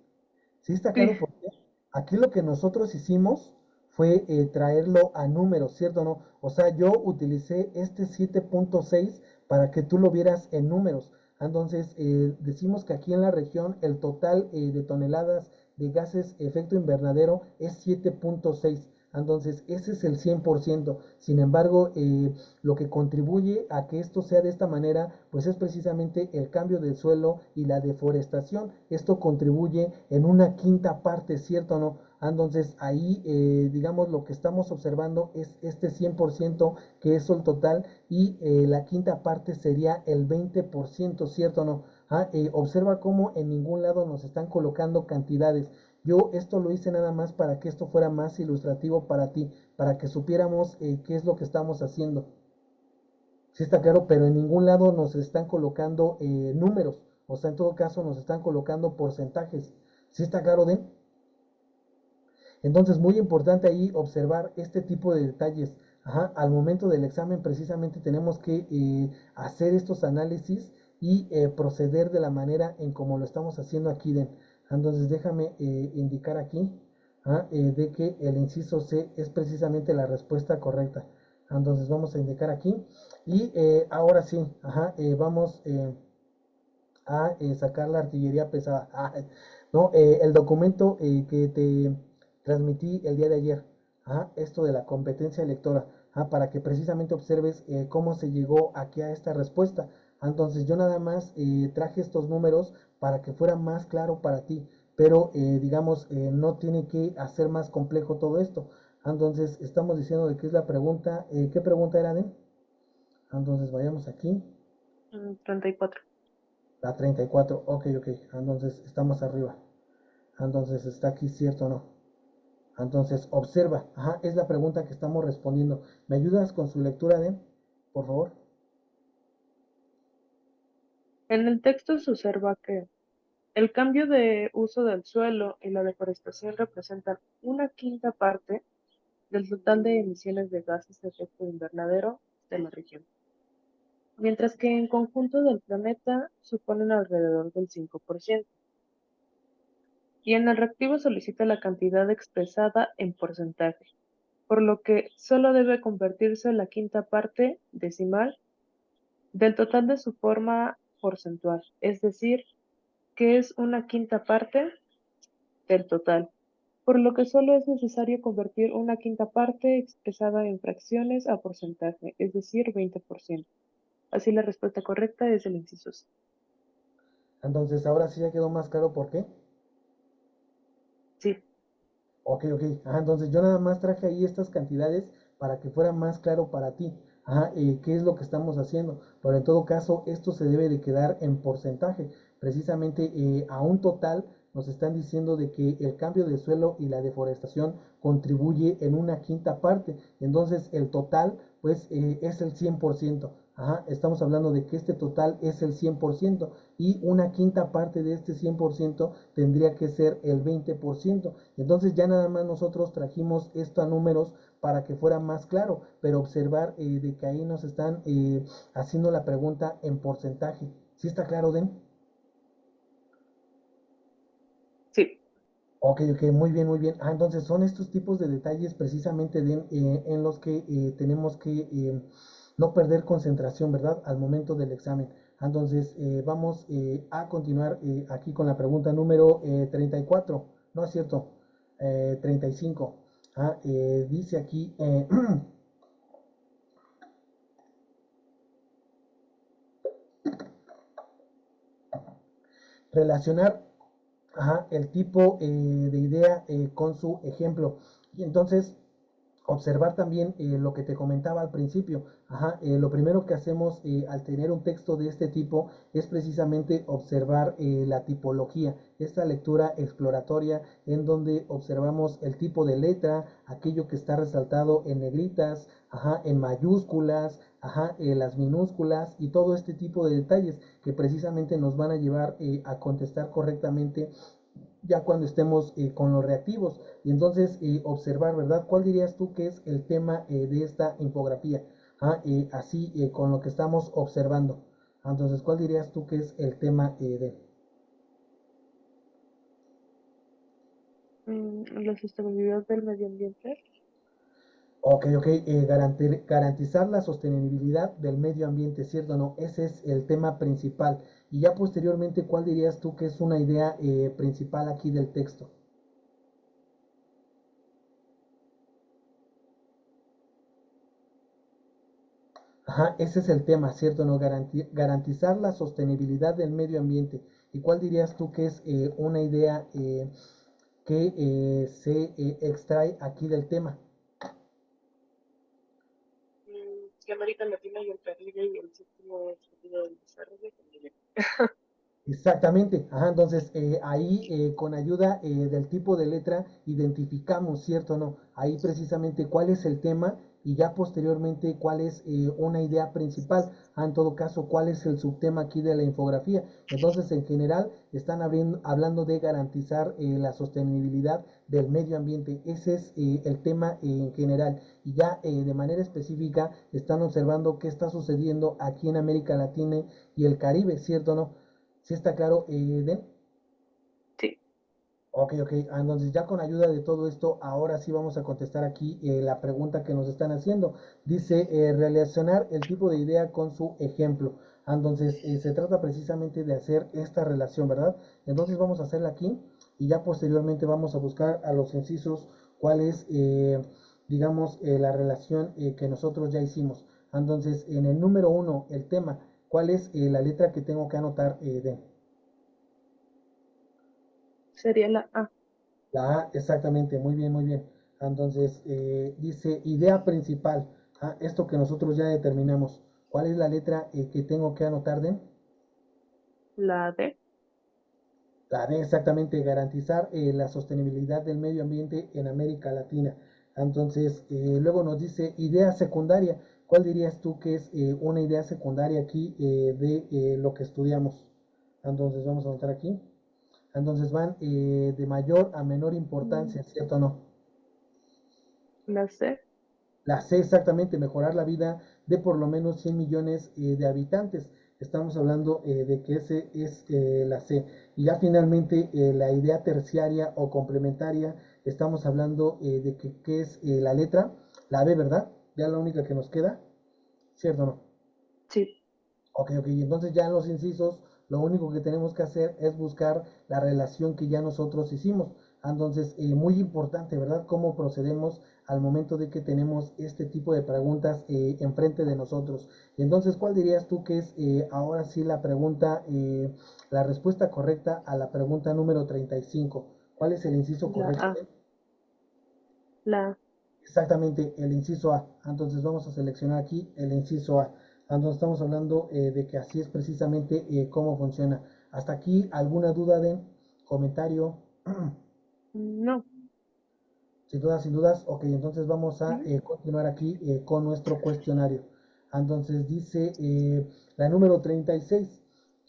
Sí está Sí, claro por qué. Aquí lo que nosotros hicimos fue traerlo a números, ¿cierto o no? O sea, yo utilicé este 7.6 para que tú lo vieras en números. Entonces, decimos que aquí en la región el total de toneladas de gases efecto invernadero es 7.6. Entonces, ese es el 100%. Sin embargo, lo que contribuye a que esto sea de esta manera, pues es precisamente el cambio del suelo y la deforestación. Esto contribuye en una quinta parte, ¿cierto o no? Entonces ahí, digamos, lo que estamos observando es este 100% que es el total y la quinta parte sería el 20%, ¿cierto o no? Observa cómo en ningún lado nos están colocando cantidades. Yo esto lo hice nada más para que esto fuera más ilustrativo para ti, para que supiéramos qué es lo que estamos haciendo. Sí está claro, pero en ningún lado nos están colocando números. O sea, en todo caso nos están colocando porcentajes. ¿Sí está claro, Den? Entonces, muy importante ahí observar este tipo de detalles. Ajá, al momento del examen precisamente tenemos que hacer estos análisis y proceder de la manera en como lo estamos haciendo aquí. Entonces déjame indicar aquí de que el inciso C es precisamente la respuesta correcta. Entonces vamos a indicar aquí y ahora sí, vamos a sacar la artillería pesada. No, el documento que te transmití el día de ayer, esto de la competencia lectora, para que precisamente observes cómo se llegó aquí a esta respuesta. Entonces yo nada más traje estos números para que fuera más claro para ti, pero digamos, no tiene que hacer más complejo todo esto. Entonces estamos diciendo de qué es la pregunta. ¿Qué pregunta era, Den? Entonces vayamos aquí. 34. La 34, ok, ok. Entonces estamos arriba. Entonces está aquí, ¿cierto o no? Entonces observa. Es la pregunta que estamos respondiendo. ¿Me ayudas con su lectura, de, por favor? En el texto se observa que el cambio de uso del suelo y la deforestación representan una quinta parte del total de emisiones de gases de efecto invernadero de la región, mientras que en conjunto del planeta suponen alrededor del 5%. Y en el reactivo solicita la cantidad expresada en porcentaje, por lo que solo debe convertirse la quinta parte decimal del total de su forma porcentual, es decir, que es una quinta parte del total, por lo que solo es necesario convertir una quinta parte expresada en fracciones a porcentaje, es decir, 20%. Así la respuesta correcta es el inciso C. Entonces ahora sí ya quedó más claro por qué. Sí, Ok, ok. Entonces yo nada más traje ahí estas cantidades para que fuera más claro para ti. ¿Qué es lo que estamos haciendo? Pero en todo caso, esto se debe de quedar en porcentaje. Precisamente a un total nos están diciendo de que el cambio de suelo y la deforestación contribuye en una quinta parte. Entonces el total pues es el 100%. Estamos hablando de que este total es el 100% y una quinta parte de este 100% tendría que ser el 20%. Entonces ya nada más nosotros trajimos esto a números para que fuera más claro, pero observar de que ahí nos están haciendo la pregunta en porcentaje. ¿Sí está claro, Den? sí. Ok, ok, muy bien, muy bien. Entonces son estos tipos de detalles precisamente en los que tenemos que no perder concentración, ¿verdad? Al momento del examen. Entonces vamos a continuar aquí con la pregunta número 34. No es cierto, 35. Dice aquí, relacionar el tipo de idea con su ejemplo. Y entonces observar también lo que te comentaba al principio. Lo primero que hacemos al tener un texto de este tipo es precisamente observar la tipología, esta lectura exploratoria en donde observamos el tipo de letra, aquello que está resaltado en negritas, en mayúsculas, las minúsculas y todo este tipo de detalles que precisamente nos van a llevar a contestar correctamente ya cuando estemos con los reactivos y entonces observar, ¿verdad? ¿Cuál dirías tú que es el tema de esta infografía? Así con lo que estamos observando. Entonces, ¿cuál dirías tú que es el tema de? La sostenibilidad del medio ambiente. Ok, ok, garantizar la sostenibilidad del medio ambiente, ¿cierto o no? Ese es el tema principal. Y ya posteriormente, ¿cuál dirías tú que es una idea principal aquí del texto? Ese es el tema, ¿cierto? ¿No? Garantizar la sostenibilidad del medio ambiente. ¿Y cuál dirías tú que es una idea que se extrae aquí del tema? Que América Latina y el Caribe y el séptimo objetivo del desarrollo también. Exactamente, entonces ahí con ayuda del tipo de letra identificamos, ¿cierto o no? Ahí precisamente cuál es el tema y ya posteriormente cuál es una idea principal, en todo caso cuál es el subtema aquí de la infografía. Entonces en general están hablando de garantizar la sostenibilidad del medio ambiente, ese es el tema en general, y ya de manera específica están observando qué está sucediendo aquí en América Latina y el Caribe, ¿cierto o no? ¿Sí está claro, Den? Sí. Ok, ok. Entonces ya con ayuda de todo esto, ahora sí vamos a contestar aquí la pregunta que nos están haciendo. Dice relacionar el tipo de idea con su ejemplo. Entonces se trata precisamente de hacer esta relación, ¿verdad? Entonces vamos a hacerla aquí y ya posteriormente vamos a buscar a los incisos cuál es, digamos, la relación que nosotros ya hicimos. Entonces en el número uno, el tema, ¿cuál es la letra que tengo que anotar, Den? Sería la A. La A, exactamente, muy bien, muy bien. Entonces, dice idea principal. Esto que nosotros ya determinamos. ¿Cuál es la letra que tengo que anotar, Den? La D. La D, exactamente, garantizar la sostenibilidad del medio ambiente en América Latina. Entonces, luego nos dice idea secundaria. ¿Cuál dirías tú que es una idea secundaria aquí de lo que estudiamos? Entonces, vamos a anotar aquí. Entonces van de mayor a menor importancia, ¿cierto o no? La C. La C exactamente, mejorar la vida de por lo menos 100 millones de habitantes. Estamos hablando de que ese es la C. Y ya finalmente la idea terciaria o complementaria, estamos hablando de que es la letra, la B, ¿verdad? Ya la única que nos queda, ¿cierto o no? Sí. Ok, ok, y entonces ya en los incisos lo único que tenemos que hacer es buscar la relación que ya nosotros hicimos. Entonces, muy importante, ¿verdad? Cómo procedemos al momento de que tenemos este tipo de preguntas enfrente de nosotros. Entonces, ¿cuál dirías tú que es ahora sí la pregunta, la respuesta correcta a la pregunta número 35? ¿Cuál es el inciso La correcto? A. La A. Exactamente, el inciso A. Entonces vamos a seleccionar aquí el inciso A. Entonces estamos hablando de que así es precisamente cómo funciona. Hasta aquí, ¿alguna duda de comentario? No. Sin dudas, sin dudas. Ok, entonces vamos a Ujú. continuar aquí con nuestro cuestionario. Entonces dice la número 36.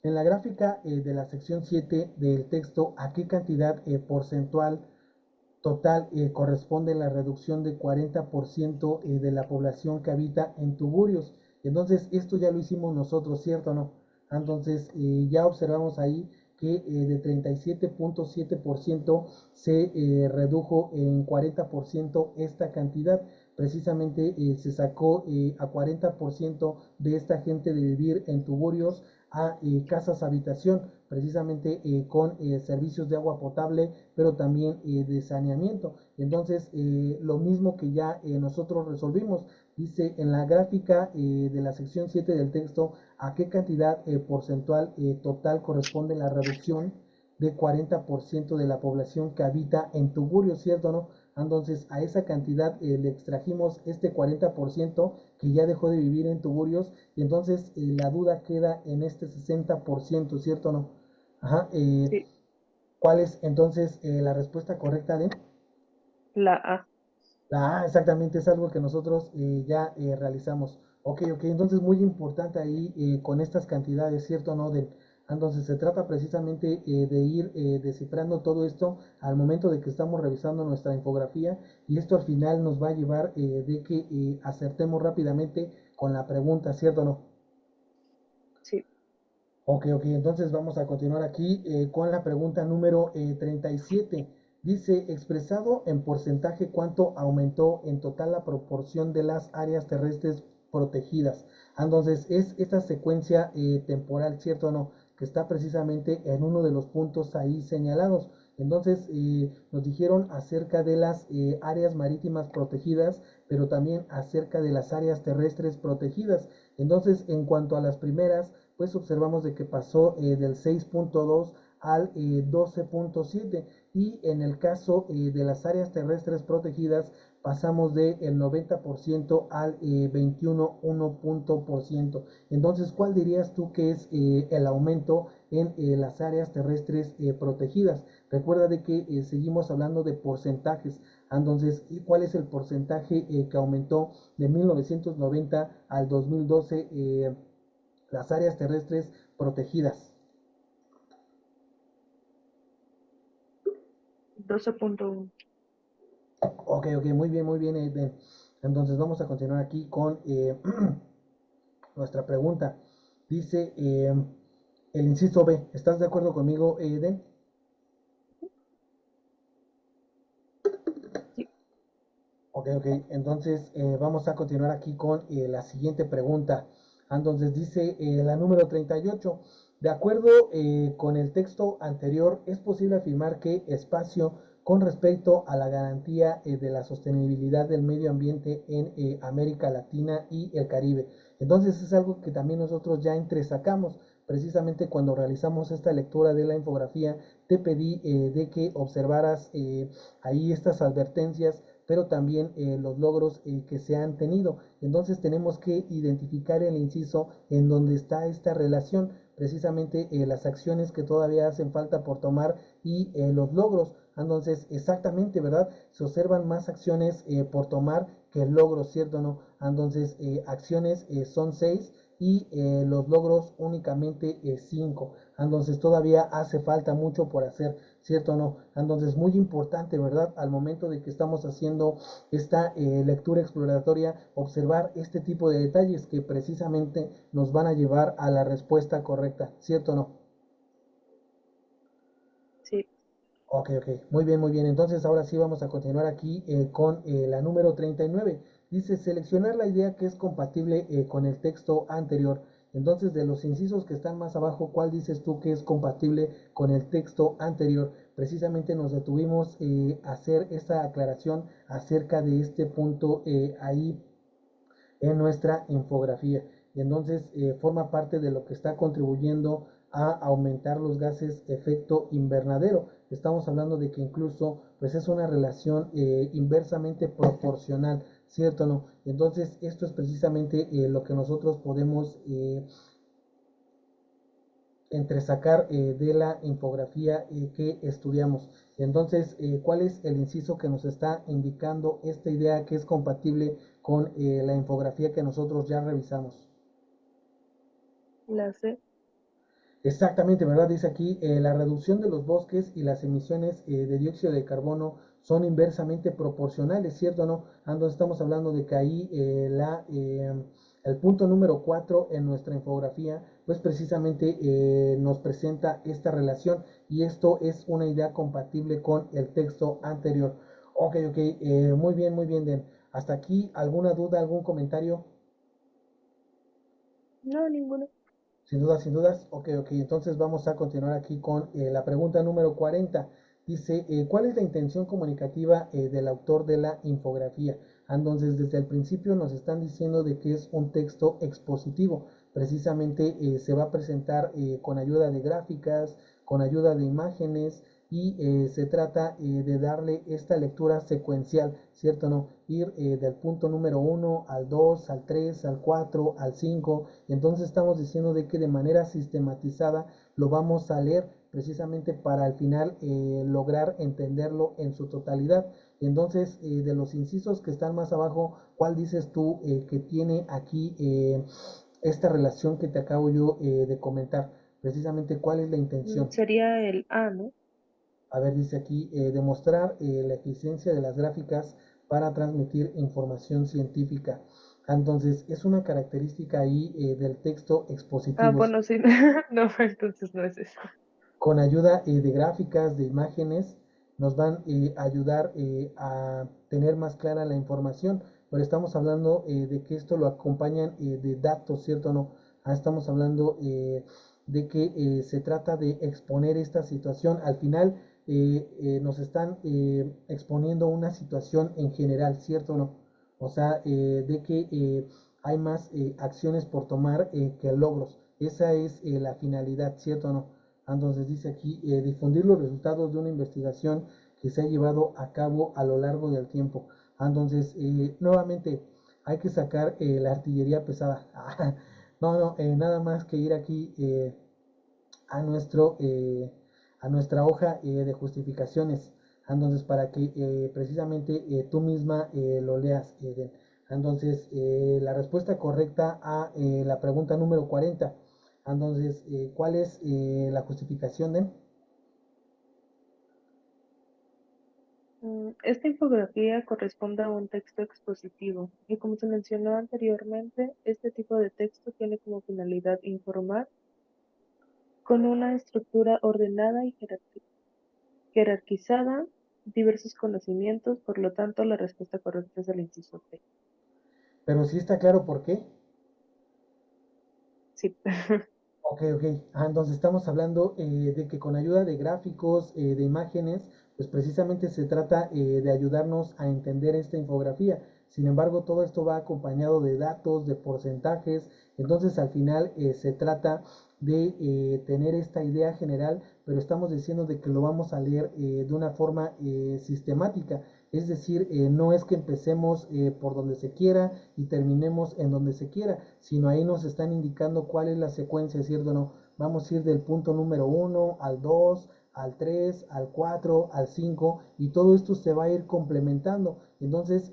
En la gráfica de la sección 7 del texto, ¿a qué cantidad porcentual total corresponde la reducción de 40% de la población que habita en Tuburios? Entonces, esto ya lo hicimos nosotros, ¿cierto o no? Entonces, ya observamos ahí que de 37.7% se redujo en 40% esta cantidad. Precisamente se sacó a 40% de esta gente de vivir en Tuburios a casas habitación, precisamente con servicios de agua potable, pero también de saneamiento. Entonces, lo mismo que ya nosotros resolvimos, dice en la gráfica de la sección 7 del texto, a qué cantidad porcentual total corresponde la reducción de 40% de la población que habita en Tugurio, ¿cierto o no? Entonces, a esa cantidad le extrajimos este 40% que ya dejó de vivir en Tuburios, y entonces la duda queda en este 60%, ¿cierto o no? Ajá, Sí. ¿cuál es entonces la respuesta correcta de? La A. La A, exactamente, es algo que nosotros ya realizamos. Ok, ok, entonces muy importante ahí con estas cantidades, ¿cierto o no? Entonces se trata precisamente de ir descifrando todo esto al momento de que estamos revisando nuestra infografía, y esto al final nos va a llevar de que acertemos rápidamente con la pregunta, ¿cierto o no? Sí. Ok, ok, entonces vamos a continuar aquí con la pregunta número 37. Dice, expresado en porcentaje, ¿cuánto aumentó en total la proporción de las áreas terrestres protegidas? Entonces, es esta secuencia temporal, ¿cierto o no? Que está precisamente en uno de los puntos ahí señalados. Entonces, nos dijeron acerca de las áreas marítimas protegidas, pero también acerca de las áreas terrestres protegidas. Entonces, en cuanto a las primeras, pues observamos de que pasó del 6.2 al 12.7, y en el caso de las áreas terrestres protegidas pasamos del 90% al 21.1%. Entonces, ¿cuál dirías tú que es el aumento en las áreas terrestres protegidas? Recuerda de que seguimos hablando de porcentajes. Entonces, ¿y cuál es el porcentaje que aumentó de 1990 al 2012 las áreas terrestres protegidas? 12.1. Ok, muy bien, Eden. Entonces vamos a continuar aquí con nuestra pregunta. Dice el inciso B. ¿Estás de acuerdo conmigo, Eden? Sí. Ok. Entonces vamos a continuar aquí con la siguiente pregunta. Entonces dice la número 38. De acuerdo con el texto anterior, es posible afirmar que espacio con respecto a la garantía de la sostenibilidad del medio ambiente en América Latina y el Caribe. Entonces es algo que también nosotros ya entresacamos. Precisamente cuando realizamos esta lectura de la infografía, te pedí de que observaras ahí estas advertencias, pero también los logros que se han tenido. Entonces tenemos que identificar el inciso en donde está esta relación, precisamente las acciones que todavía hacen falta por tomar y los logros. Entonces, exactamente, ¿verdad? Se observan más acciones por tomar que logros, ¿cierto o no? Entonces, acciones son 6 y los logros únicamente 5. Entonces, todavía hace falta mucho por hacer, ¿cierto o no? Entonces, muy importante, ¿verdad? Al momento de que estamos haciendo esta lectura exploratoria, observar este tipo de detalles que precisamente nos van a llevar a la respuesta correcta, ¿cierto o no? Sí. Ok. Muy bien. Entonces ahora sí vamos a continuar aquí con la número 39. Dice seleccionar la idea que es compatible con el texto anterior. Entonces de los incisos que están más abajo, ¿cuál dices tú que es compatible con el texto anterior? Precisamente nos detuvimos a hacer esta aclaración acerca de este punto ahí en nuestra infografía. Y entonces forma parte de lo que está contribuyendo a aumentar los gases efecto invernadero. Estamos hablando de que incluso pues es una relación inversamente proporcional, ¿cierto o no? Entonces esto es precisamente lo que nosotros podemos entresacar de la infografía que estudiamos. Entonces, ¿cuál es el inciso que nos está indicando esta idea que es compatible con la infografía que nosotros ya revisamos? La C. Exactamente, ¿verdad? Dice aquí, la reducción de los bosques y las emisiones de dióxido de carbono son inversamente proporcionales, ¿cierto o no? Entonces estamos hablando de que ahí el punto número 4 en nuestra infografía, pues precisamente nos presenta esta relación y esto es una idea compatible con el texto anterior. Ok, muy bien, Den. Hasta aquí, ¿alguna duda, algún comentario? No, ninguna. Sin dudas. Ok. Entonces vamos a continuar aquí con la pregunta número 40. Dice, ¿cuál es la intención comunicativa del autor de la infografía? Entonces, desde el principio nos están diciendo de que es un texto expositivo. Precisamente se va a presentar con ayuda de gráficas, con ayuda de imágenes y se trata de darle esta lectura secuencial, ¿cierto o no? Ir del punto número 1 al 2, al 3, al 4, al 5. Entonces estamos diciendo de que de manera sistematizada lo vamos a leer precisamente para al final lograr entenderlo en su totalidad. Entonces, de los incisos que están más abajo, ¿cuál dices tú que tiene aquí esta relación que te acabo yo de comentar? Precisamente, ¿cuál es la intención? Sería el A, ¿no? A ver, dice aquí, demostrar la eficiencia de las gráficas para transmitir información científica. Entonces, es una característica ahí del texto Ah, expositivos. bueno, sí. No, entonces no es eso. Con ayuda de gráficas, de imágenes, nos van a ayudar a tener más clara la información. Pero estamos hablando de que esto lo acompañan de datos, ¿cierto o no? Estamos hablando de que se trata de exponer esta situación. Al final nos están exponiendo una situación en general, ¿cierto o no? O sea, de que hay más acciones por tomar que logros. Esa es la finalidad, ¿cierto o no? Entonces dice aquí, difundir los resultados de una investigación que se ha llevado a cabo a lo largo del tiempo. Entonces, nuevamente, hay que sacar la artillería pesada. No, nada más que ir aquí a, nuestro, a nuestra hoja de justificaciones. Entonces, para que precisamente tú misma lo leas, Eden. Entonces, la respuesta correcta a la pregunta número 40. Entonces, ¿cuál es la justificación de? Esta infografía corresponde a un texto expositivo y como se mencionó anteriormente, este tipo de texto tiene como finalidad informar con una estructura ordenada y jerarquizada diversos conocimientos, por lo tanto la respuesta correcta es el inciso B. Pero sí está claro por qué. Sí. Ok, ok. Entonces estamos hablando de que con ayuda de gráficos, de imágenes, pues precisamente se trata de ayudarnos a entender esta infografía. Sin embargo, todo esto va acompañado de datos, de porcentajes. Entonces, al final se trata de tener esta idea general, pero estamos diciendo de que lo vamos a leer de una forma sistemática. Es decir, no es que empecemos por donde se quiera y terminemos en donde se quiera, sino ahí nos están indicando cuál es la secuencia, ¿cierto o no? Vamos a ir del punto número 1 al 2, al 3, al 4, al 5 y todo esto se va a ir complementando. Entonces,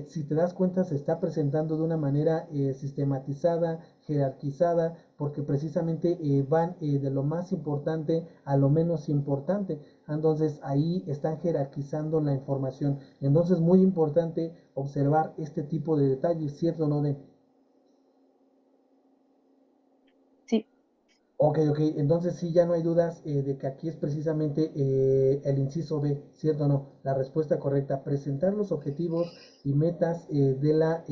si te das cuenta, se está presentando de una manera sistematizada, jerarquizada, porque precisamente van de lo más importante a lo menos importante. Entonces ahí están jerarquizando la información. Entonces muy importante observar este tipo de detalles, ¿cierto o no? Sí, Ok, ok, entonces sí, ya no hay dudas de que aquí es precisamente el inciso B, ¿cierto o no? La respuesta correcta, presentar los objetivos y metas de la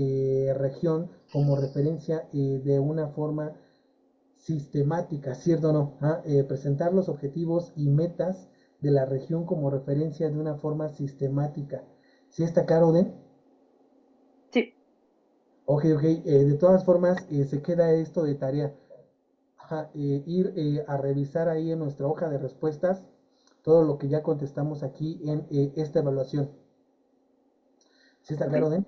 región como referencia de una forma sistemática, ¿cierto o no? Presentar los objetivos y metas de la región como referencia de una forma sistemática. ¿Sí está claro, Den? sí, Ok, ok, de todas formas se queda esto de tarea. Ir a revisar ahí en nuestra hoja de respuestas todo lo que ya contestamos aquí en esta evaluación. ¿Sí está ok. claro, Den?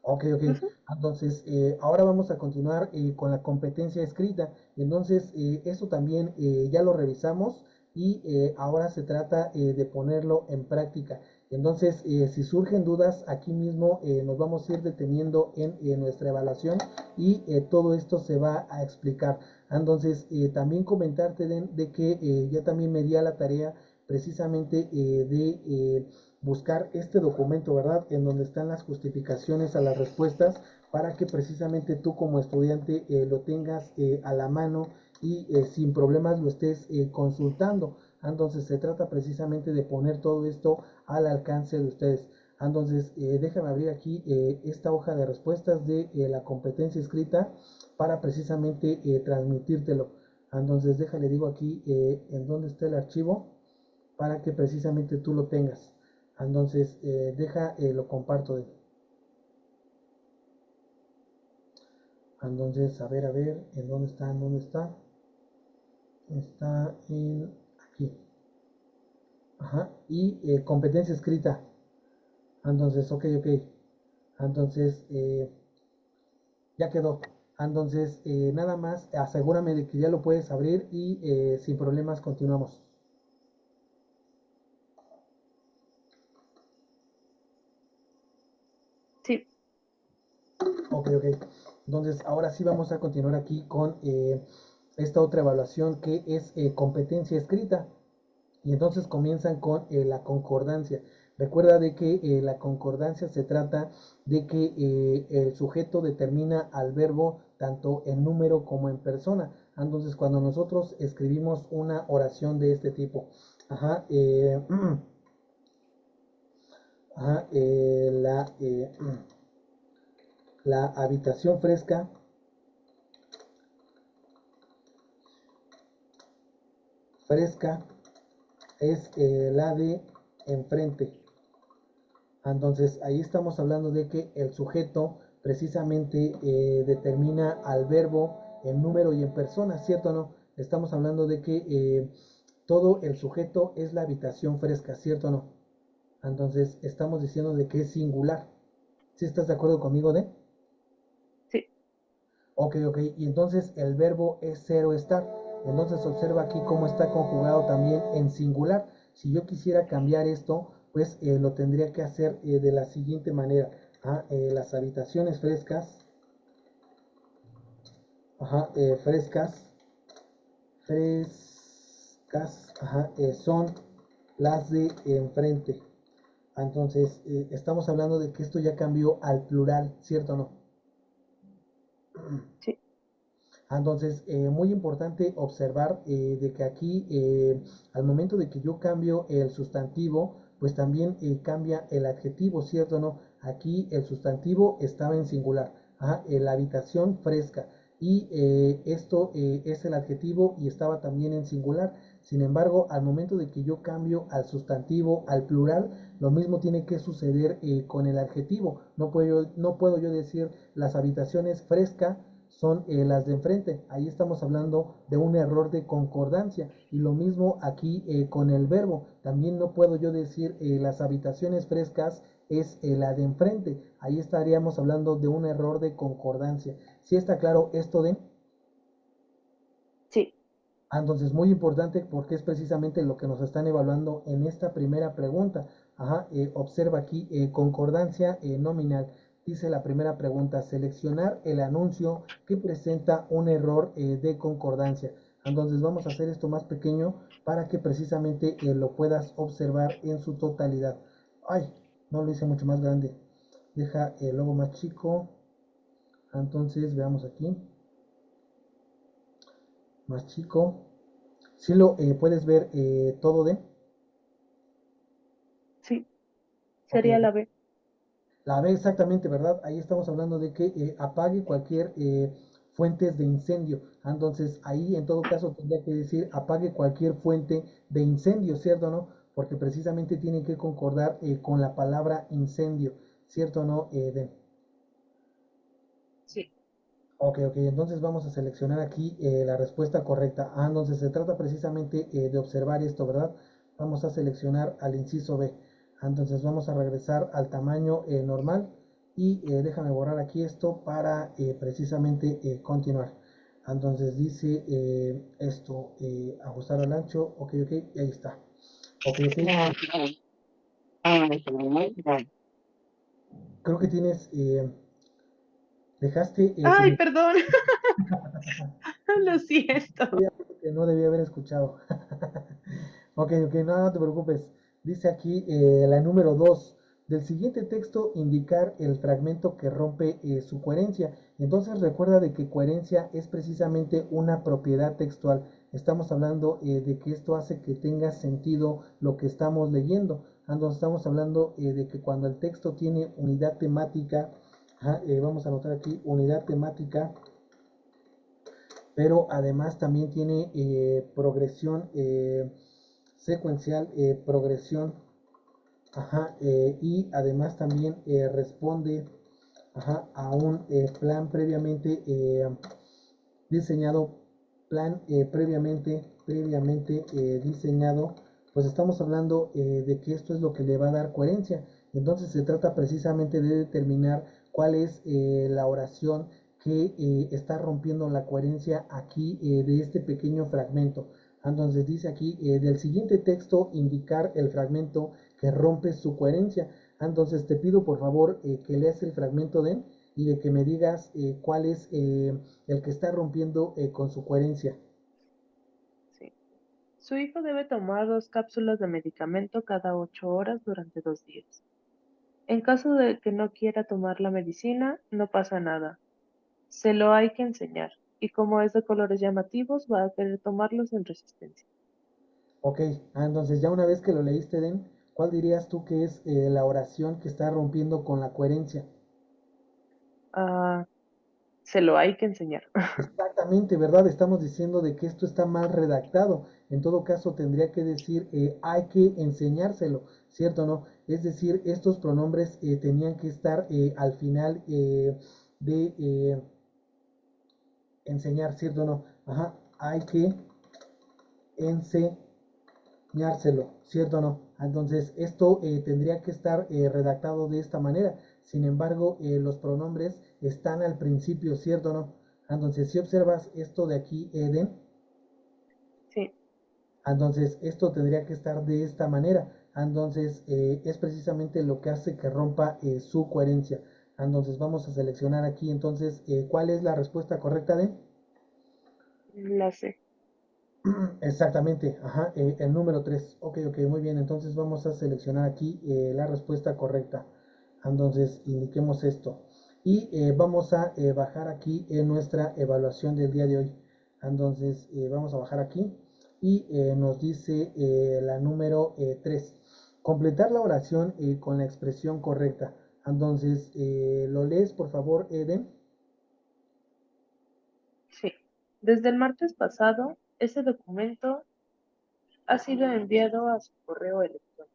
Ok, ok. Ujú. Entonces, ahora vamos a continuar con la competencia escrita. Entonces, eso también ya lo revisamos y ahora se trata de ponerlo en práctica. Entonces, si surgen dudas, aquí mismo nos vamos a ir deteniendo en nuestra evaluación y todo esto se va a explicar. Entonces, también comentarte de que ya también me di a la tarea precisamente de buscar este documento, ¿verdad? En donde están las justificaciones a las respuestas para que precisamente tú como estudiante lo tengas a la mano y sin problemas lo estés consultando. Entonces se trata precisamente de poner todo esto al alcance de ustedes. Entonces déjame abrir aquí esta hoja de respuestas de la competencia escrita para precisamente transmitírtelo. Entonces déjale digo aquí en dónde está el archivo para que precisamente tú lo tengas. Entonces, lo comparto. Entonces, a ver, ¿en dónde está? ¿En dónde está? Está en aquí. Ajá. Y competencia escrita. Entonces, ok, ok. Entonces, ya quedó. Entonces, nada más, asegúrame de que ya lo puedes abrir y sin problemas continuamos. Sí, Ok, ok. Entonces, ahora sí vamos a continuar aquí con esta otra evaluación que es competencia escrita. Y entonces comienzan con la concordancia. Recuerda de que la concordancia se trata de que el sujeto determina al verbo tanto en número como en persona. Entonces, cuando nosotros escribimos una oración de este tipo, ajá, ajá, la habitación fresca, fresca es la de enfrente. Entonces ahí estamos hablando de que el sujeto precisamente determina al verbo en número y en persona, ¿cierto o no? Estamos hablando de que todo el sujeto es la habitación fresca, ¿cierto o no? Entonces estamos diciendo de que es singular. ¿Sí estás de acuerdo conmigo, de? sí, Ok, ok. Y entonces el verbo es cero estar. Entonces observa aquí cómo está conjugado también en singular. Si yo quisiera cambiar esto, pues lo tendría que hacer de la siguiente manera. Las habitaciones frescas, frescas, son las de enfrente. Entonces, estamos hablando de que esto ya cambió al plural, ¿cierto o no? Sí, Entonces, muy importante observar de que aquí, al momento de que yo cambio el sustantivo, pues también cambia el adjetivo, ¿cierto o no? Aquí el sustantivo estaba en singular, la habitación fresca, y esto es el adjetivo y estaba también en singular. Sin embargo, al momento de que yo cambio al sustantivo, al plural, lo mismo tiene que suceder con el adjetivo. No puedo yo decir las habitaciones frescas son las de enfrente. Ahí estamos hablando de un error de concordancia. Y lo mismo aquí con el verbo. También no puedo yo decir las habitaciones frescas es la de enfrente. Ahí estaríamos hablando de un error de concordancia. ¿Sí está claro esto de? sí, Entonces, muy importante porque es precisamente lo que nos están evaluando en esta primera pregunta. Observa aquí concordancia nominal. Dice la primera pregunta, seleccionar el anuncio que presenta un error de concordancia. Entonces vamos a hacer esto más pequeño para que precisamente lo puedas observar en su totalidad. Ay, no lo hice mucho más grande. Deja el logo más chico. Entonces veamos aquí. Más chico. Si lo puedes ver todo de. sí, Ok, sería ok. la B. La B exactamente, ¿verdad? Ahí estamos hablando de que apague cualquier fuentes de incendio. Entonces, ahí en todo caso tendría que decir apague cualquier fuente de incendio, ¿cierto o no? Porque precisamente tiene que concordar con la palabra incendio, ¿cierto o no, Den? Sí. Ok, ok, entonces vamos a seleccionar aquí la respuesta correcta. Entonces se trata precisamente de observar esto, ¿verdad? Vamos a seleccionar al inciso B. Entonces vamos a regresar al tamaño normal y déjame borrar aquí esto para precisamente continuar. Entonces dice esto, ajustar al ancho, ok, ok, y ahí está. Ok, ok, creo que tienes, dejaste tu Ay, perdón, lo siento. micrófono que no debía haber escuchado. Ok, ok, no, no te preocupes. Dice aquí la número 2. Del siguiente texto, indicar el fragmento que rompe su coherencia. Entonces recuerda de que coherencia es precisamente una propiedad textual. Estamos hablando de que esto hace que tenga sentido lo que estamos leyendo. Entonces estamos hablando de que cuando el texto tiene unidad temática, vamos a anotar aquí unidad temática, pero además también tiene progresión secuencial, progresión, y además también responde a un plan previamente diseñado, previamente diseñado. Pues estamos hablando de que esto es lo que le va a dar coherencia. Entonces se trata precisamente de determinar cuál es la oración que está rompiendo la coherencia aquí de este pequeño fragmento. Entonces dice aquí, del siguiente texto, indicar el fragmento que rompe su coherencia. Entonces te pido por favor que leas el fragmento de y de que me digas cuál es el que está rompiendo con su coherencia. Sí. Su hijo debe tomar 2 cápsulas de medicamento cada 8 horas durante 2 días. En caso de que no quiera tomar la medicina, no pasa nada. Se lo hay que enseñar. Y como es de colores llamativos, va a querer tomarlos en resistencia. Ok, entonces ya una vez que lo leíste, Den, ¿cuál dirías tú que es la oración que está rompiendo con la coherencia? Ah, se lo hay que enseñar. Exactamente, ¿verdad? Estamos diciendo de que esto está mal redactado. En todo caso, tendría que decir hay que enseñárselo, ¿cierto o no? Es decir, estos pronombres tenían que estar al final de enseñar, ¿cierto o no? Hay que enseñárselo, ¿cierto o no? Entonces, esto tendría que estar redactado de esta manera. Sin embargo, los pronombres están al principio, ¿cierto o no? Entonces, si observas esto de aquí, Eden, Sí, Entonces, esto tendría que estar de esta manera. Entonces, es precisamente lo que hace que rompa su coherencia. Entonces, vamos a seleccionar aquí. Entonces, ¿cuál es la respuesta correcta de? La C. Exactamente, ajá, el número 3. Ok, ok, muy bien. Entonces, vamos a seleccionar aquí la respuesta correcta. Entonces, indiquemos esto. Y vamos a bajar aquí en nuestra evaluación del día de hoy. Entonces, vamos a bajar aquí y nos dice la número 3. Completar la oración con la expresión correcta. Entonces, ¿lo lees, por favor, Eden? Sí. Desde el martes pasado, ese documento ha sido enviado a su correo electrónico.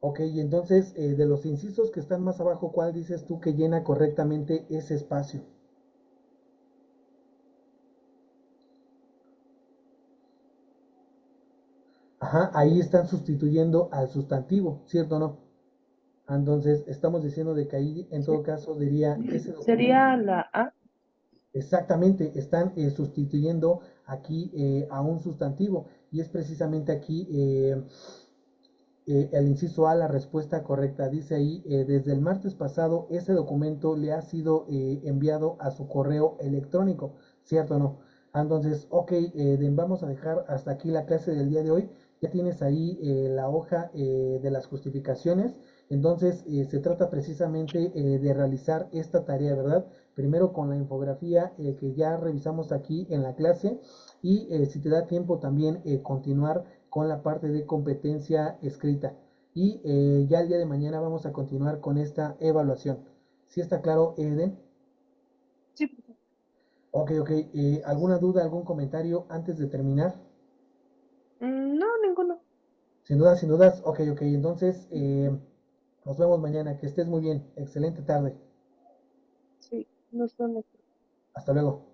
Ok, y entonces, de los incisos que están más abajo, ¿cuál dices tú que llena correctamente ese espacio? Ajá, ahí están sustituyendo al sustantivo, ¿cierto o no? Entonces, estamos diciendo de que ahí, en Sí. todo caso, diría ese documento. Sería la A. Exactamente, están sustituyendo aquí a un sustantivo y es precisamente aquí el inciso A, la respuesta correcta. Dice ahí, desde el martes pasado ese documento le ha sido enviado a su correo electrónico, ¿cierto o no? Entonces, ok, vamos a dejar hasta aquí la clase del día de hoy. Ya tienes ahí la hoja de las justificaciones. Entonces, se trata precisamente de realizar esta tarea, ¿verdad? Primero con la infografía que ya revisamos aquí en la clase y si te da tiempo también continuar con la parte de competencia escrita. Y ya el día de mañana vamos a continuar con esta evaluación. ¿Sí está claro, Eden? Sí, profe. Ok, ok. ¿Alguna duda, algún comentario antes de terminar? No, ninguno. Sin dudas, sin dudas. Ok, ok. Entonces, nos vemos mañana. Que estés muy bien. Excelente tarde. Sí, nos vemos. Hasta luego.